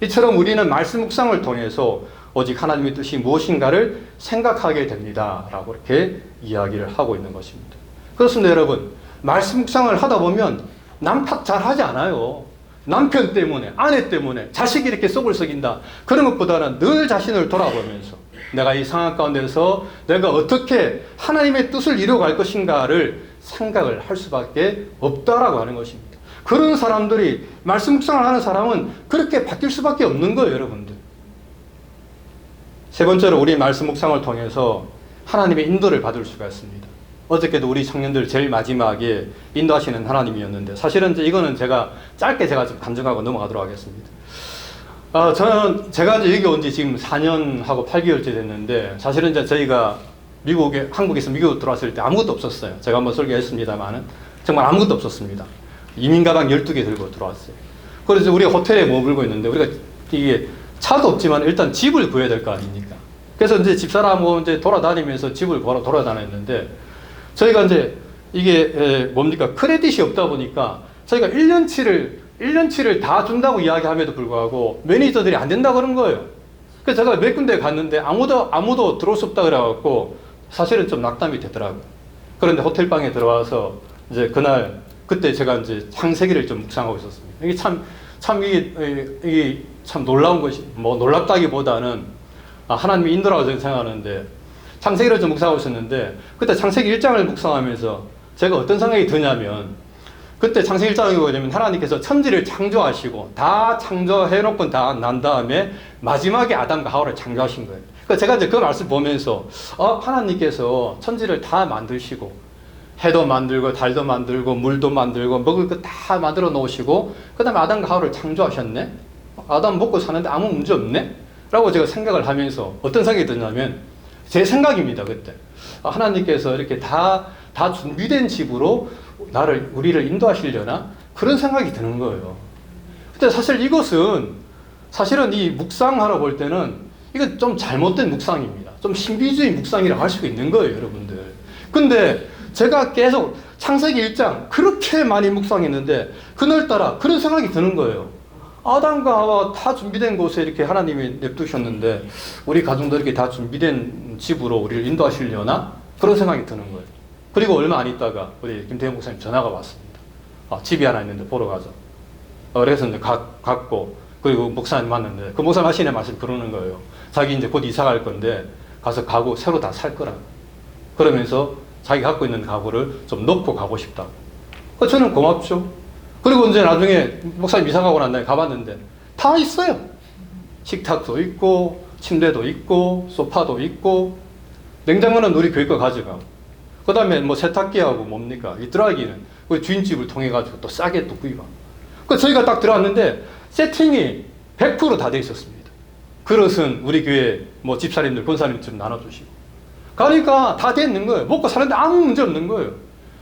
S1: 이처럼 우리는 말씀 묵상을 통해서 오직 하나님의 뜻이 무엇인가를 생각하게 됩니다 라고 이렇게 이야기를 하고 있는 것입니다. 그렇습니다. 여러분, 말씀 묵상을 하다 보면 남 탓 잘 하지 않아요. 남편 때문에, 아내 때문에, 자식이 이렇게 속을 썩인다, 그런 것보다는 늘 자신을 돌아보면서 내가 이 상황 가운데서 내가 어떻게 하나님의 뜻을 이루어갈 것인가를 생각을 할 수밖에 없다라고 하는 것입니다. 그런 사람들이, 말씀 묵상을 하는 사람은 그렇게 바뀔 수밖에 없는 거예요, 여러분들. 세 번째로, 우리 말씀 묵상을 통해서 하나님의 인도를 받을 수가 있습니다. 어저께도 우리 청년들 제일 마지막에 인도하시는 하나님이었는데, 사실은 이거는 제가 짧게 좀 간증하고 넘어가도록 하겠습니다. 제가 이제 여기 온 지 지금 4년하고 8개월째 됐는데, 사실은 이제 저희가 한국에서 미국 들어왔을 때 아무것도 없었어요. 제가 한번 설교했습니다만은 정말 아무것도 없었습니다. 이민 가방 12개 들고 들어왔어요. 그래서 우리가 호텔에 머물고 있는데, 우리가 이게 차도 없지만 일단 집을 구해야 될 거 아닙니까? 그래서 이제 집사람하고 이제 돌아다니면서 집을 보러 돌아다녔는데, 저희가 이제 이게 뭡니까? 크레딧이 없다 보니까 저희가 1년치를 다 준다고 이야기함에도 불구하고 매니저들이 안 된다 그런 거예요. 그래서 제가 몇 군데 갔는데 아무도 들어올 수 없다 그래갖고 사실은 좀 낙담이 되더라고요. 그런데 호텔방에 들어와서 이제 그때 제가 이제 창세기를 좀 묵상하고 있었습니다. 이게 참 이게 참 놀라운 것이, 뭐 놀랍다기보다는 하나님의 인도라고 저는 생각하는데, 창세기를 좀 묵상하고 있었는데, 그때 창세기 1장을 묵상하면서 제가 어떤 생각이 드냐면, 그때 창세기 1장에 보게 되면 하나님께서 천지를 창조하시고 다 창조해놓고 다 난 다음에 마지막에 아담과 하와를 창조하신 거예요. 그러니까 제가 이제 그 말씀 보면서 하나님께서 천지를 다 만드시고 해도 만들고 달도 만들고 물도 만들고 먹을 거 다 만들어 놓으시고 그 다음에 아담과 하와를 창조하셨네? 아담 먹고 사는데 아무 문제 없네? 라고 제가 생각을 하면서 어떤 생각이 드냐면 제 생각입니다. 그때 하나님께서 이렇게 다 준비된 집으로 우리를 인도하시려나? 그런 생각이 드는 거예요. 근데 사실 이것은 사실은 이 묵상하러 볼 때는 이건 좀 잘못된 묵상입니다. 좀 신비주의 묵상이라고 할 수가 있는 거예요, 여러분들. 근데 제가 계속 창세기 1장 그렇게 많이 묵상했는데 그날따라 그런 생각이 드는 거예요. 아담과 하와 다 준비된 곳에 이렇게 하나님이 냅두셨는데 우리 가정도 이렇게 다 준비된 집으로 우리를 인도하시려나? 그런 생각이 드는 거예요. 그리고 얼마 안 있다가 우리 김태형 목사님 전화가 왔습니다. 집이 하나 있는데 보러 가자. 그래서 이제 갔고 그리고 목사님 만났는데 그 목사님 하시는 말씀 부르는 거예요. 자기 이제 곧 이사 갈 건데 가서 가구 새로 다 살 거라. 그러면서 자기 갖고 있는 가구를 좀 넣고 가고 싶다. 저는 고맙죠. 그리고 이제 나중에 목사님 이사 가고 난 다음에 가봤는데 다 있어요. 식탁도 있고 침대도 있고 소파도 있고 냉장고는 우리 교회 거 가져가고 그 다음에 뭐 세탁기하고 뭡니까? 이 드라이기는 우리 주인집을 통해가지고 또 싸게 또 구입하고. 저희가 딱 들어왔는데 세팅이 100% 다 돼 있었습니다. 그릇은 우리 교회 뭐 집사님들, 권사님들 나눠주시고. 가니까 다 돼 있는 거예요. 먹고 사는데 아무 문제 없는 거예요.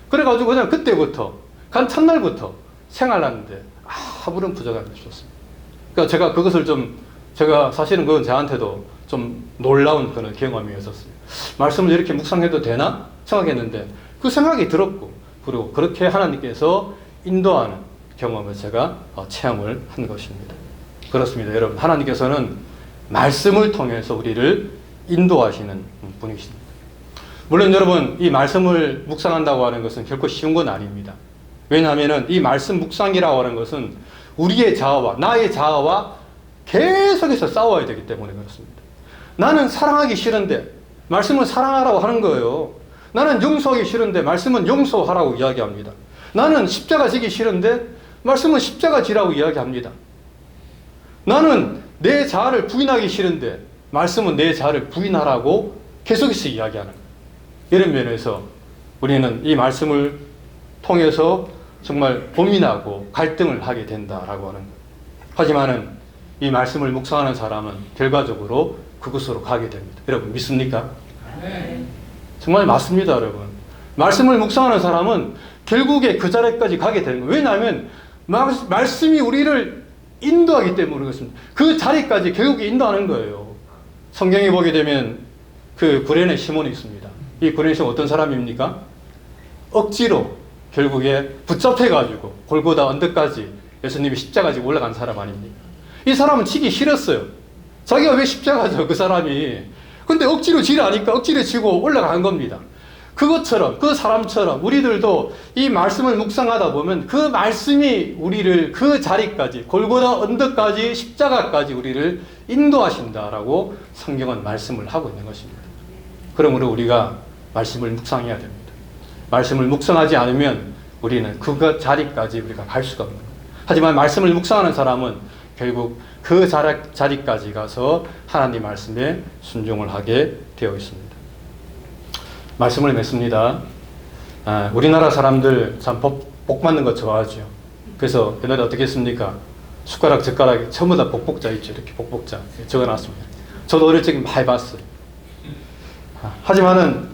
S1: 그래가지고 그냥 그때부터, 간 첫날부터 생활하는데 아무런 부족함이 없었습니다. 그러니까 제가 그것을 제가 사실은 그건 저한테도 좀 놀라운 그런 경험이었었어요. 말씀을 이렇게 묵상해도 되나? 생각했는데 그 생각이 들었고 그리고 그렇게 하나님께서 인도하는 경험을 제가 체험을 한 것입니다. 그렇습니다. 여러분, 하나님께서는 말씀을 통해서 우리를 인도하시는 분이십니다. 물론 여러분, 이 말씀을 묵상한다고 하는 것은 결코 쉬운 건 아닙니다. 왜냐하면 이 말씀 묵상이라고 하는 것은 우리의 자아와 나의 자아와 계속해서 싸워야 되기 때문에 그렇습니다. 나는 사랑하기 싫은데 말씀은 사랑하라고 하는 거예요. 나는 용서하기 싫은데 말씀은 용서하라고 이야기합니다. 나는 십자가 지기 싫은데 말씀은 십자가 지라고 이야기합니다. 나는 내 자아를 부인하기 싫은데 말씀은 내 자아를 부인하라고 계속해서 이야기하는 거예요. 이런 면에서 우리는 이 말씀을 통해서 정말 고민하고 갈등을 하게 된다라고 하는 거예요. 하지만은 이 말씀을 묵상하는 사람은 결과적으로 그곳으로 가게 됩니다. 여러분 믿습니까? 네. 정말 맞습니다, 여러분. 말씀을 묵상하는 사람은 결국에 그 자리까지 가게 되는 거예요. 왜냐하면 말씀이 우리를 인도하기 때문에 그렇습니다. 그 자리까지 결국에 인도하는 거예요. 성경에 보게 되면 그 구레네 시몬이 있습니다. 이 구레네 시몬 어떤 사람입니까? 억지로 결국에 붙잡혀가지고 골고다 언덕까지 예수님이 십자가 지고 올라간 사람 아닙니까? 이 사람은 치기 싫었어요. 자기가 왜 십자가죠, 그 사람이. 근데 억지로 지라니까 억지로 지고 올라간 겁니다. 그것처럼, 그 사람처럼 우리들도 이 말씀을 묵상하다 보면 그 말씀이 우리를 그 자리까지, 골고다 언덕까지, 십자가까지 우리를 인도하신다라고 성경은 말씀을 하고 있는 것입니다. 그러므로 우리가 말씀을 묵상해야 됩니다. 말씀을 묵상하지 않으면 우리는 그 자리까지 우리가 갈 수가 없는 거예요. 하지만 말씀을 묵상하는 사람은 결국 그 자리까지 가서 하나님 말씀에 순종을 하게 되어 있습니다. 말씀을 맺습니다. 우리나라 사람들 참 복 받는 거 좋아하죠. 그래서 옛날에 어떻게 했습니까? 숟가락, 젓가락에 전부 다 복복자 있죠. 이렇게 복복자 적어놨습니다. 저도 어릴 적에 많이 봤어요. 하지만은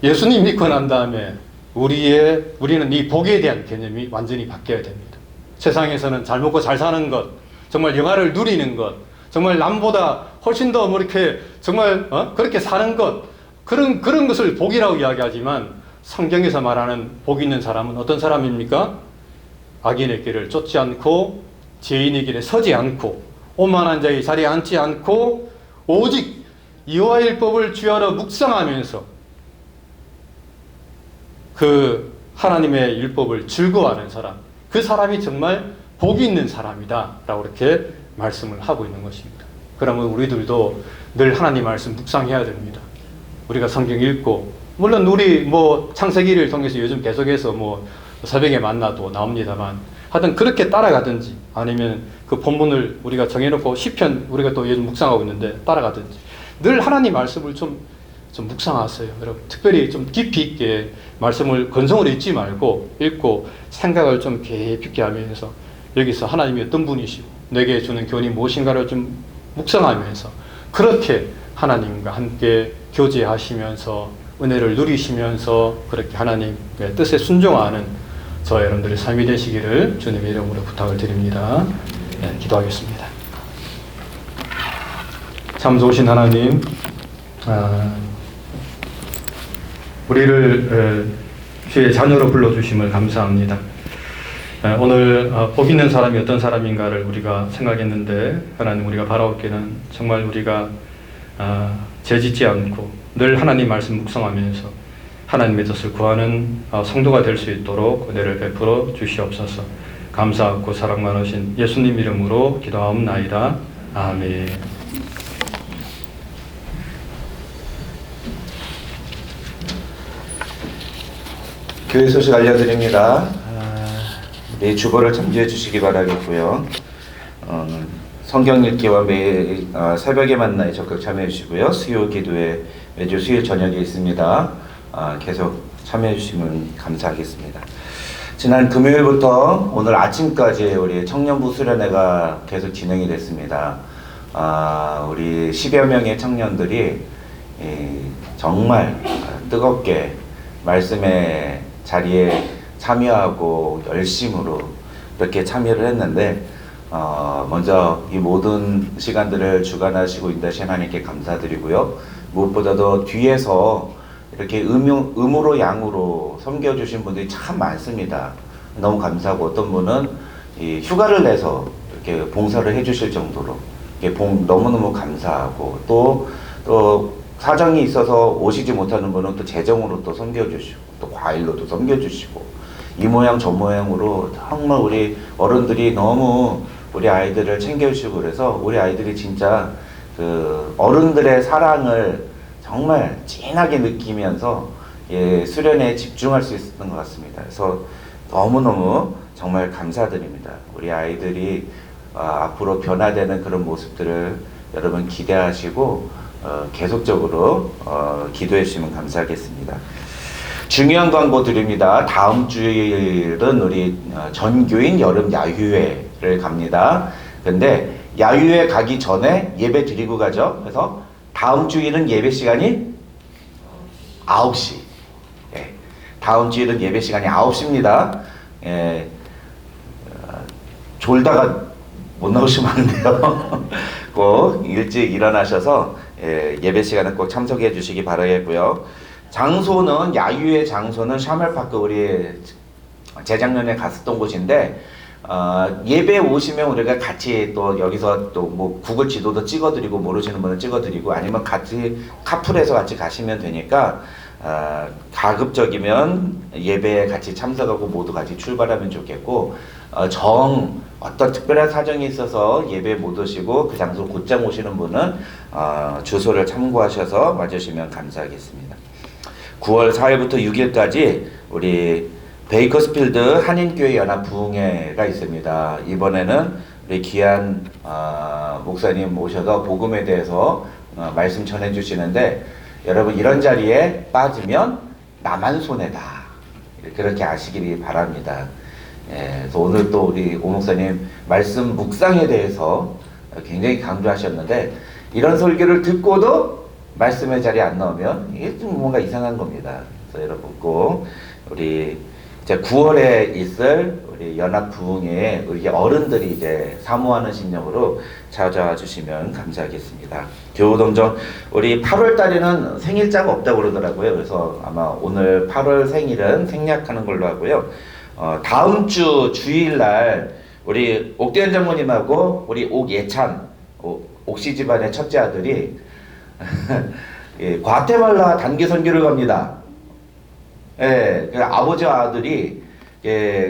S1: 예수님 믿고 난 다음에 우리는 이 복에 대한 개념이 완전히 바뀌어야 됩니다. 세상에서는 잘 먹고 잘 사는 것, 정말 영화를 누리는 것, 정말 남보다 훨씬 더 뭐 이렇게 정말 그렇게 사는 것, 그런 것을 복이라고 이야기하지만 성경에서 말하는 복 있는 사람은 어떤 사람입니까? 악인의 길을 쫓지 않고 죄인의 길에 서지 않고 오만한 자의 자리에 앉지 않고 오직 여호와의 율법을 주야로 묵상하면서 그 하나님의 율법을 즐거워하는 사람, 그 사람이 정말 복이 있는 사람이다 라고 이렇게 말씀을 하고 있는 것입니다. 그러면 우리들도 늘 하나님 말씀 묵상해야 됩니다. 우리가 성경 읽고, 물론 우리 뭐 창세기를 통해서 요즘 계속해서 뭐 새벽에 만나도 나옵니다만, 하여튼 그렇게 따라가든지 아니면 그 본문을 우리가 정해놓고 시편 우리가 또 요즘 묵상하고 있는데 따라가든지 늘 하나님 말씀을 좀 묵상하세요. 여러분 특별히 좀 깊이 있게 말씀을 건성으로 읽지 말고 읽고 생각을 좀 깊이 있게 하면서 여기서 하나님이 어떤 분이시고 내게 주는 교훈이 무엇인가를 좀 묵상하면서 그렇게 하나님과 함께 교제하시면서 은혜를 누리시면서 그렇게 하나님의 뜻에 순종하는 저와 여러분들의 삶이 되시기를 주님의 이름으로 부탁을 드립니다. 네, 기도하겠습니다. 참 좋으신 하나님, 우리를 주의 자녀로 불러주심을 감사합니다. 오늘 복 있는 사람이 어떤 사람인가를 우리가 생각했는데 하나님, 우리가 바라옵기는 정말 우리가 죄짓지 않고 늘 하나님 말씀 묵상하면서 하나님의 뜻을 구하는 성도가 될 수 있도록 은혜를 베풀어 주시옵소서. 감사하고 사랑 많으신 예수님 이름으로 기도하옵나이다. 아멘.
S4: 교회 소식 알려드립니다. 내 주보를 참조해 주시기 바라겠고요. 성경 읽기와 매일 새벽에 만나에 적극 참여해 주시고요. 수요 기도회 매주 수요일 저녁에 있습니다. 계속 참여해 주시면 감사하겠습니다. 지난 금요일부터 오늘 아침까지 우리 청년부 수련회가 계속 진행이 됐습니다. 우리 10여 명의 청년들이 정말 뜨겁게 말씀의 자리에 참여하고 열심으로 이렇게 참여를 했는데, 먼저 이 모든 시간들을 주관하시고 인도하신 하나님께 감사드리고요. 무엇보다도 뒤에서 이렇게 음으로 양으로 섬겨주신 분들이 참 많습니다. 너무 감사하고, 어떤 분은 이 휴가를 내서 이렇게 봉사를 해주실 정도로 너무너무 감사하고, 또 사정이 있어서 오시지 못하는 분은 또 재정으로 또 섬겨주시고, 또 과일로도 섬겨주시고, 이 모양 저 모양으로 정말 우리 어른들이 너무 우리 아이들을 챙겨주시고, 그래서 우리 아이들이 진짜 그 어른들의 사랑을 정말 진하게 느끼면서 수련회에 집중할 수 있었던 것 같습니다. 그래서 너무너무 정말 감사드립니다. 우리 아이들이 앞으로 변화되는 그런 모습들을 여러분 기대하시고 계속적으로 기도해 주시면 감사하겠습니다. 중요한 광고 드립니다. 다음 주일은 우리 전교인 여름 야유회를 갑니다. 근데 야유회 가기 전에 예배 드리고 가죠. 그래서 다음 주일은 예배 시간이 9시. 다음 주일은 예배 시간이 9시입니다. 졸다가 못 나오시면 안 돼요. 꼭 일찍 일어나셔서 예배 시간에 꼭 참석해 주시기 바라겠고요. 장소는, 야유회 장소는 샤멜파크, 우리 재작년에 갔었던 곳인데, 예배 오시면 우리가 같이 또 여기서 또 뭐 구글 지도도 찍어드리고, 모르시는 분은 찍어드리고, 아니면 같이 카풀해서 같이 가시면 되니까 가급적이면 예배에 같이 참석하고 모두 같이 출발하면 좋겠고, 어떤 특별한 사정이 있어서 예배 못 오시고 그 장소 곧장 오시는 분은 주소를 참고하셔서 와주시면 감사하겠습니다. 9월 4일부터 6일까지 우리 베이커스필드 한인교회 연합 부흥회가 있습니다. 이번에는 우리 귀한 목사님 모셔서 복음에 대해서 말씀 전해 주시는데, 여러분 이런 자리에 빠지면 나만 손해다, 그렇게 아시길 바랍니다. 그래서 오늘 또 우리 오 목사님 말씀 묵상에 대해서 굉장히 강조하셨는데, 이런 설교를 듣고도 말씀의 자리에 안 나오면 이게 좀 뭔가 이상한 겁니다. 그래서 여러분 꼭 우리 이제 9월에 있을 우리 연합 부흥회에 우리 어른들이 이제 사모하는 심령으로 찾아와 주시면 감사하겠습니다. 교우동정, 우리 8월 달에는 생일자가 없다고 그러더라고요. 그래서 아마 오늘 8월 생일은 생략하는 걸로 하고요. 다음 주 주일날 우리 옥대현 장모님하고 우리 옥예찬, 옥씨 집안의 첫째 아들이 과테말라 단기 선교를 갑니다. 그 아버지와 아들이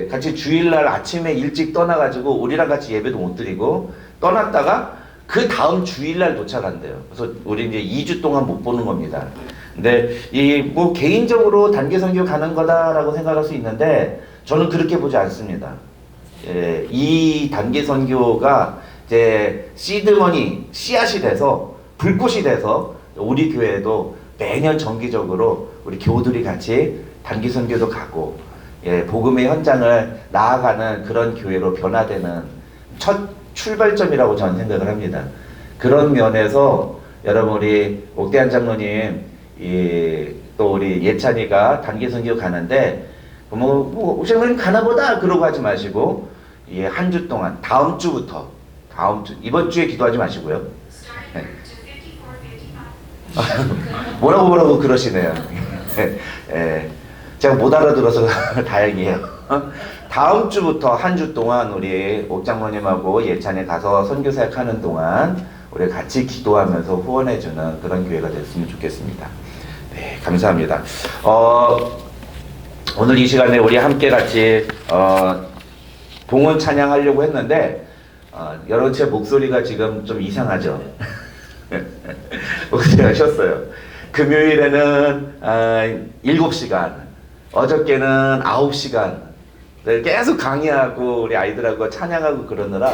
S4: 같이 주일날 아침에 일찍 떠나가지고 우리랑 같이 예배도 못 드리고 떠났다가 그 다음 주일날 도착한대요. 그래서 우리 이제 2주 동안 못 보는 겁니다. 근데 이 뭐 개인적으로 단기 선교 가는 거다라고 생각할 수 있는데 저는 그렇게 보지 않습니다. 예, 이 단기 선교가 이제 시드머니 씨앗이 돼서 불꽃이 돼서 우리 교회도 매년 정기적으로 우리 교우들이 같이 단기 선교도 가고 예, 복음의 현장을 나아가는 그런 교회로 변화되는 첫 출발점이라고 저는 생각을 합니다. 그런 면에서 여러분 우리 옥대한 장로님 또 우리 예찬이가 단기 선교 가는데 옥장로님 가나보다 그러고 하지 마시고 한 주 동안 다음 주부터 이번 주에 기도하지 마시고요. 네. 뭐라고 그러시네요. 제가 못 알아들어서 다행이에요. 다음 주부터 한 주 동안 우리 옥장로님하고 예찬이 가서 선교사역 하는 동안 우리 같이 기도하면서 후원해주는 그런 교회가 됐으면 좋겠습니다. 네, 감사합니다. 오늘 이 시간에 우리 함께 같이 봉헌 찬양하려고 했는데 여러분 제 목소리가 지금 좀 이상하죠? 목소리가 쉬었어요. 금요일에는 7시간, 어저께는 9시간 계속 강의하고 우리 아이들하고 찬양하고 그러느라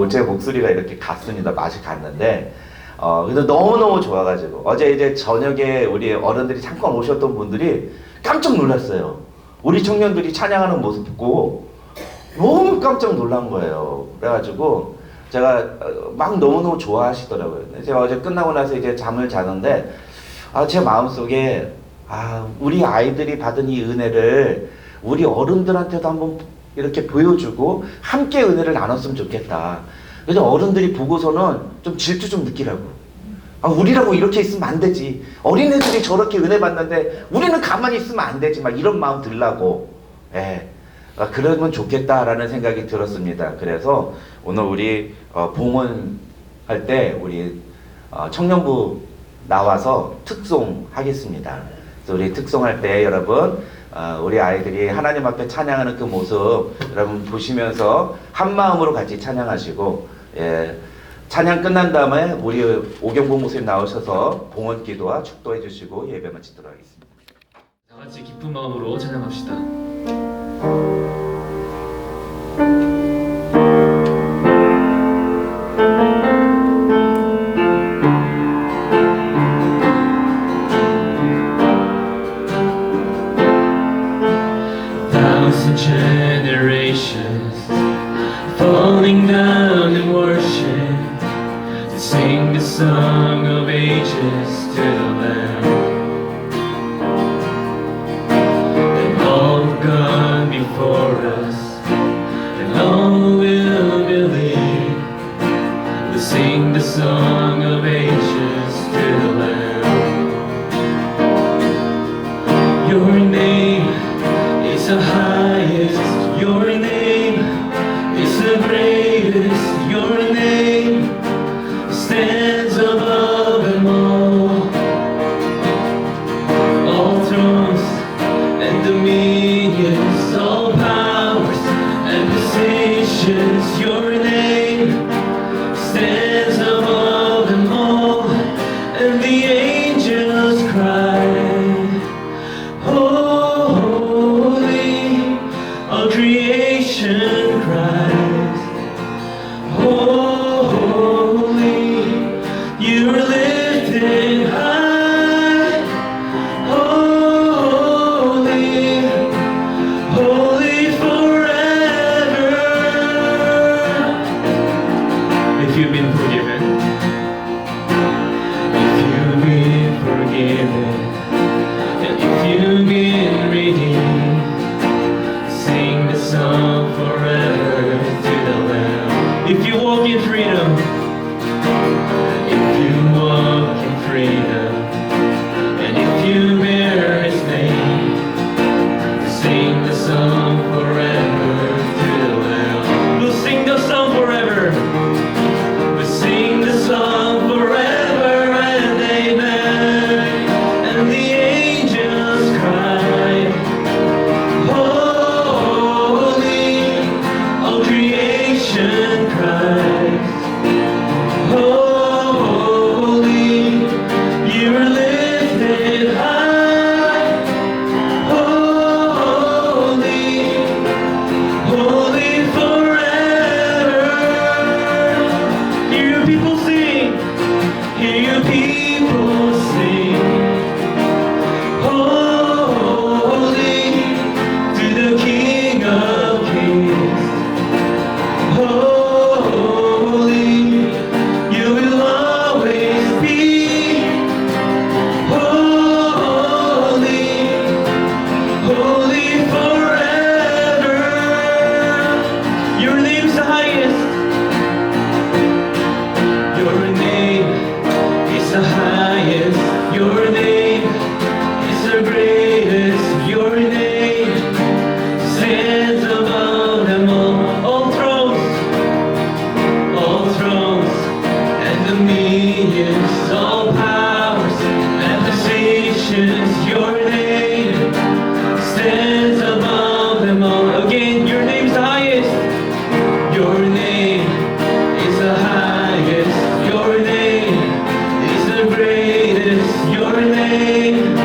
S4: 제 목소리가 이렇게 갔습니다. 맛이 갔는데 그래서 너무너무 좋아가지고 어제 이제 저녁에 우리 어른들이 잠깐 오셨던 분들이 깜짝 놀랐어요. 우리 청년들이 찬양하는 모습 보고 너무 깜짝 놀란 거예요. 그래가지고 제가 막 너무너무 좋아하시더라고요. 제가 어제 끝나고 나서 이제 잠을 자는데 제 마음속에 우리 아이들이 받은 이 은혜를 우리 어른들한테도 한번 이렇게 보여주고 함께 은혜를 나눴으면 좋겠다. 그래서 어른들이 보고서는 좀 질투 좀 느끼라고. 우리라고 이렇게 있으면 안 되지. 어린애들이 저렇게 은혜 받는데 우리는 가만히 있으면 안 되지. 막 이런 마음 들라고. 예. 그러면 좋겠다라는 생각이 들었습니다. 그래서 오늘 우리 봉헌할 때 우리 청년부 나와서 특송 하겠습니다. 그래서 우리 특송할 때 여러분 우리 아이들이 하나님 앞에 찬양하는 그 모습 여러분 보시면서 한 마음으로 같이 찬양하시고 찬양 끝난 다음에 우리 오경복 목사님 나오셔서 봉헌 기도와 축도해 주시고 예배 마치도록 하겠습니다.
S5: 다 같이 기쁜 마음으로 찬양합시다. Thousand generations falling down in worship to sing the song of ages to the Lamb. And all who've gone before us, and all who will believe, will sing the song of ages to the Lamb. Your name is the highest, your name is the greatest, your name stands above them all. All thrones and dominions, all powers and positions, your name stands above them all. And the angels cry, holy, Your name stands above them all thrones and dominions, all powers and positions. Your name stands above them all. Again, your name's the highest. Your name is the highest. Your name is the greatest. Your name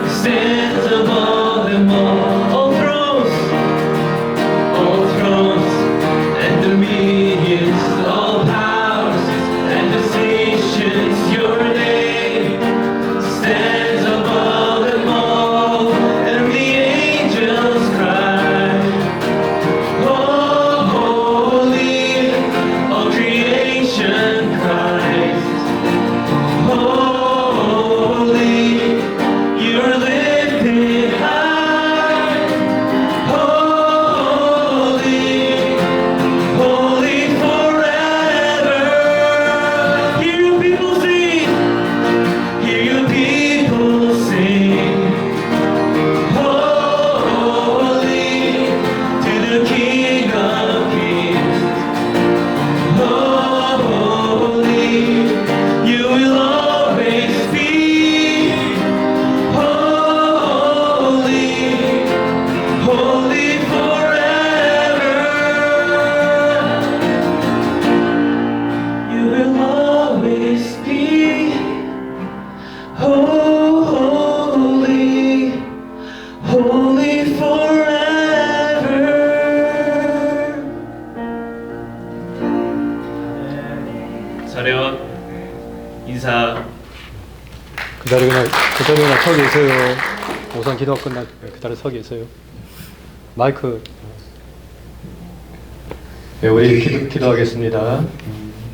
S5: stands above them all thrones and dominions, all powers and decisions. Your name stands above them all, and the angels cry, holy, all creation cries, holy, you're lifted high, holy, holy forever. Hear your people sing, hear your people sing, holy to the King of Kings, holy, you will always be, holy, holy forever. You will always be holy, holy forever. 차렷 인사.
S1: 그 자리에 그냥 서 계세요. 우선 기도가 끝날 때 그 자리에 서 계세요. 마이크. 네, 우리 기도하겠습니다.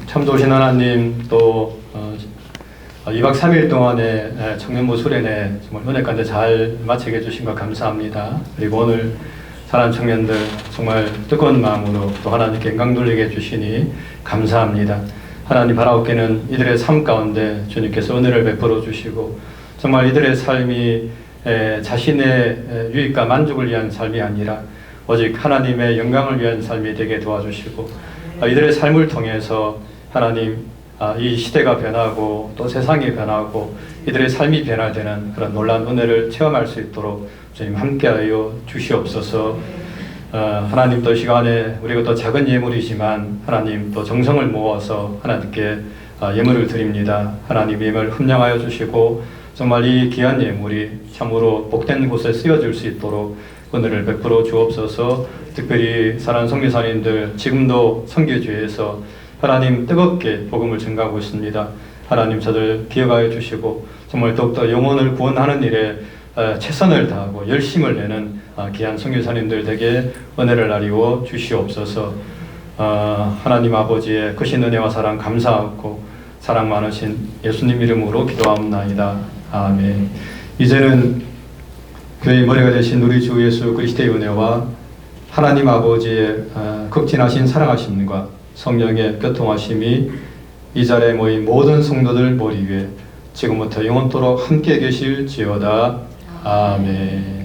S1: 참 좋으신 하나님, 또 2박 3일 동안의 청년부 수련회 정말 은혜 가운데 잘 마치게 해주신 것 감사합니다. 그리고 오늘 사랑하는 청년들 정말 뜨거운 마음으로 또 하나님께 영광 돌리게 해주시니 감사합니다. 하나님 바라옵기는 이들의 삶 가운데 주님께서 은혜를 베풀어 주시고 정말 이들의 삶이 자신의 유익과 만족을 위한 삶이 아니라 오직 하나님의 영광을 위한 삶이 되게 도와주시고 이들의 삶을 통해서 하나님 이 시대가 변하고 또 세상이 변하고 이들의 삶이 변화되는 그런 놀라운 은혜를 체험할 수 있도록 주님 함께하여 주시옵소서. 하나님 또 시간에 우리가 또 작은 예물이지만 하나님 또 정성을 모아서 하나님께 예물을 드립니다. 하나님 예물 흠량하여 주시고 정말 이 귀한 예물이 참으로 복된 곳에 쓰여질 수 있도록 은혜를 베풀어 주옵소서. 특별히 사랑하는 선교사님들 지금도 선교주에서 하나님 뜨겁게 복음을 전가하고 있습니다. 하나님 저들 기억하여 주시고 정말 더욱더 영혼을 구원하는 일에 최선을 다하고 열심을 내는 귀한 선교사님들 되게 은혜를 나리워 주시옵소서. 하나님 아버지의 크신 은혜와 사랑 감사하고 사랑 많으신 예수님 이름으로 기도합나이다. 아멘. 이제는 교회의 머리가 되신 우리 주 예수 그리스도의 은혜와 하나님 아버지의 극진하신 사랑하심과 성령의 교통하심이 이 자리에 모인 모든 성도들 머리 위에 지금부터 영원토록 함께 계실지어다. 아멘.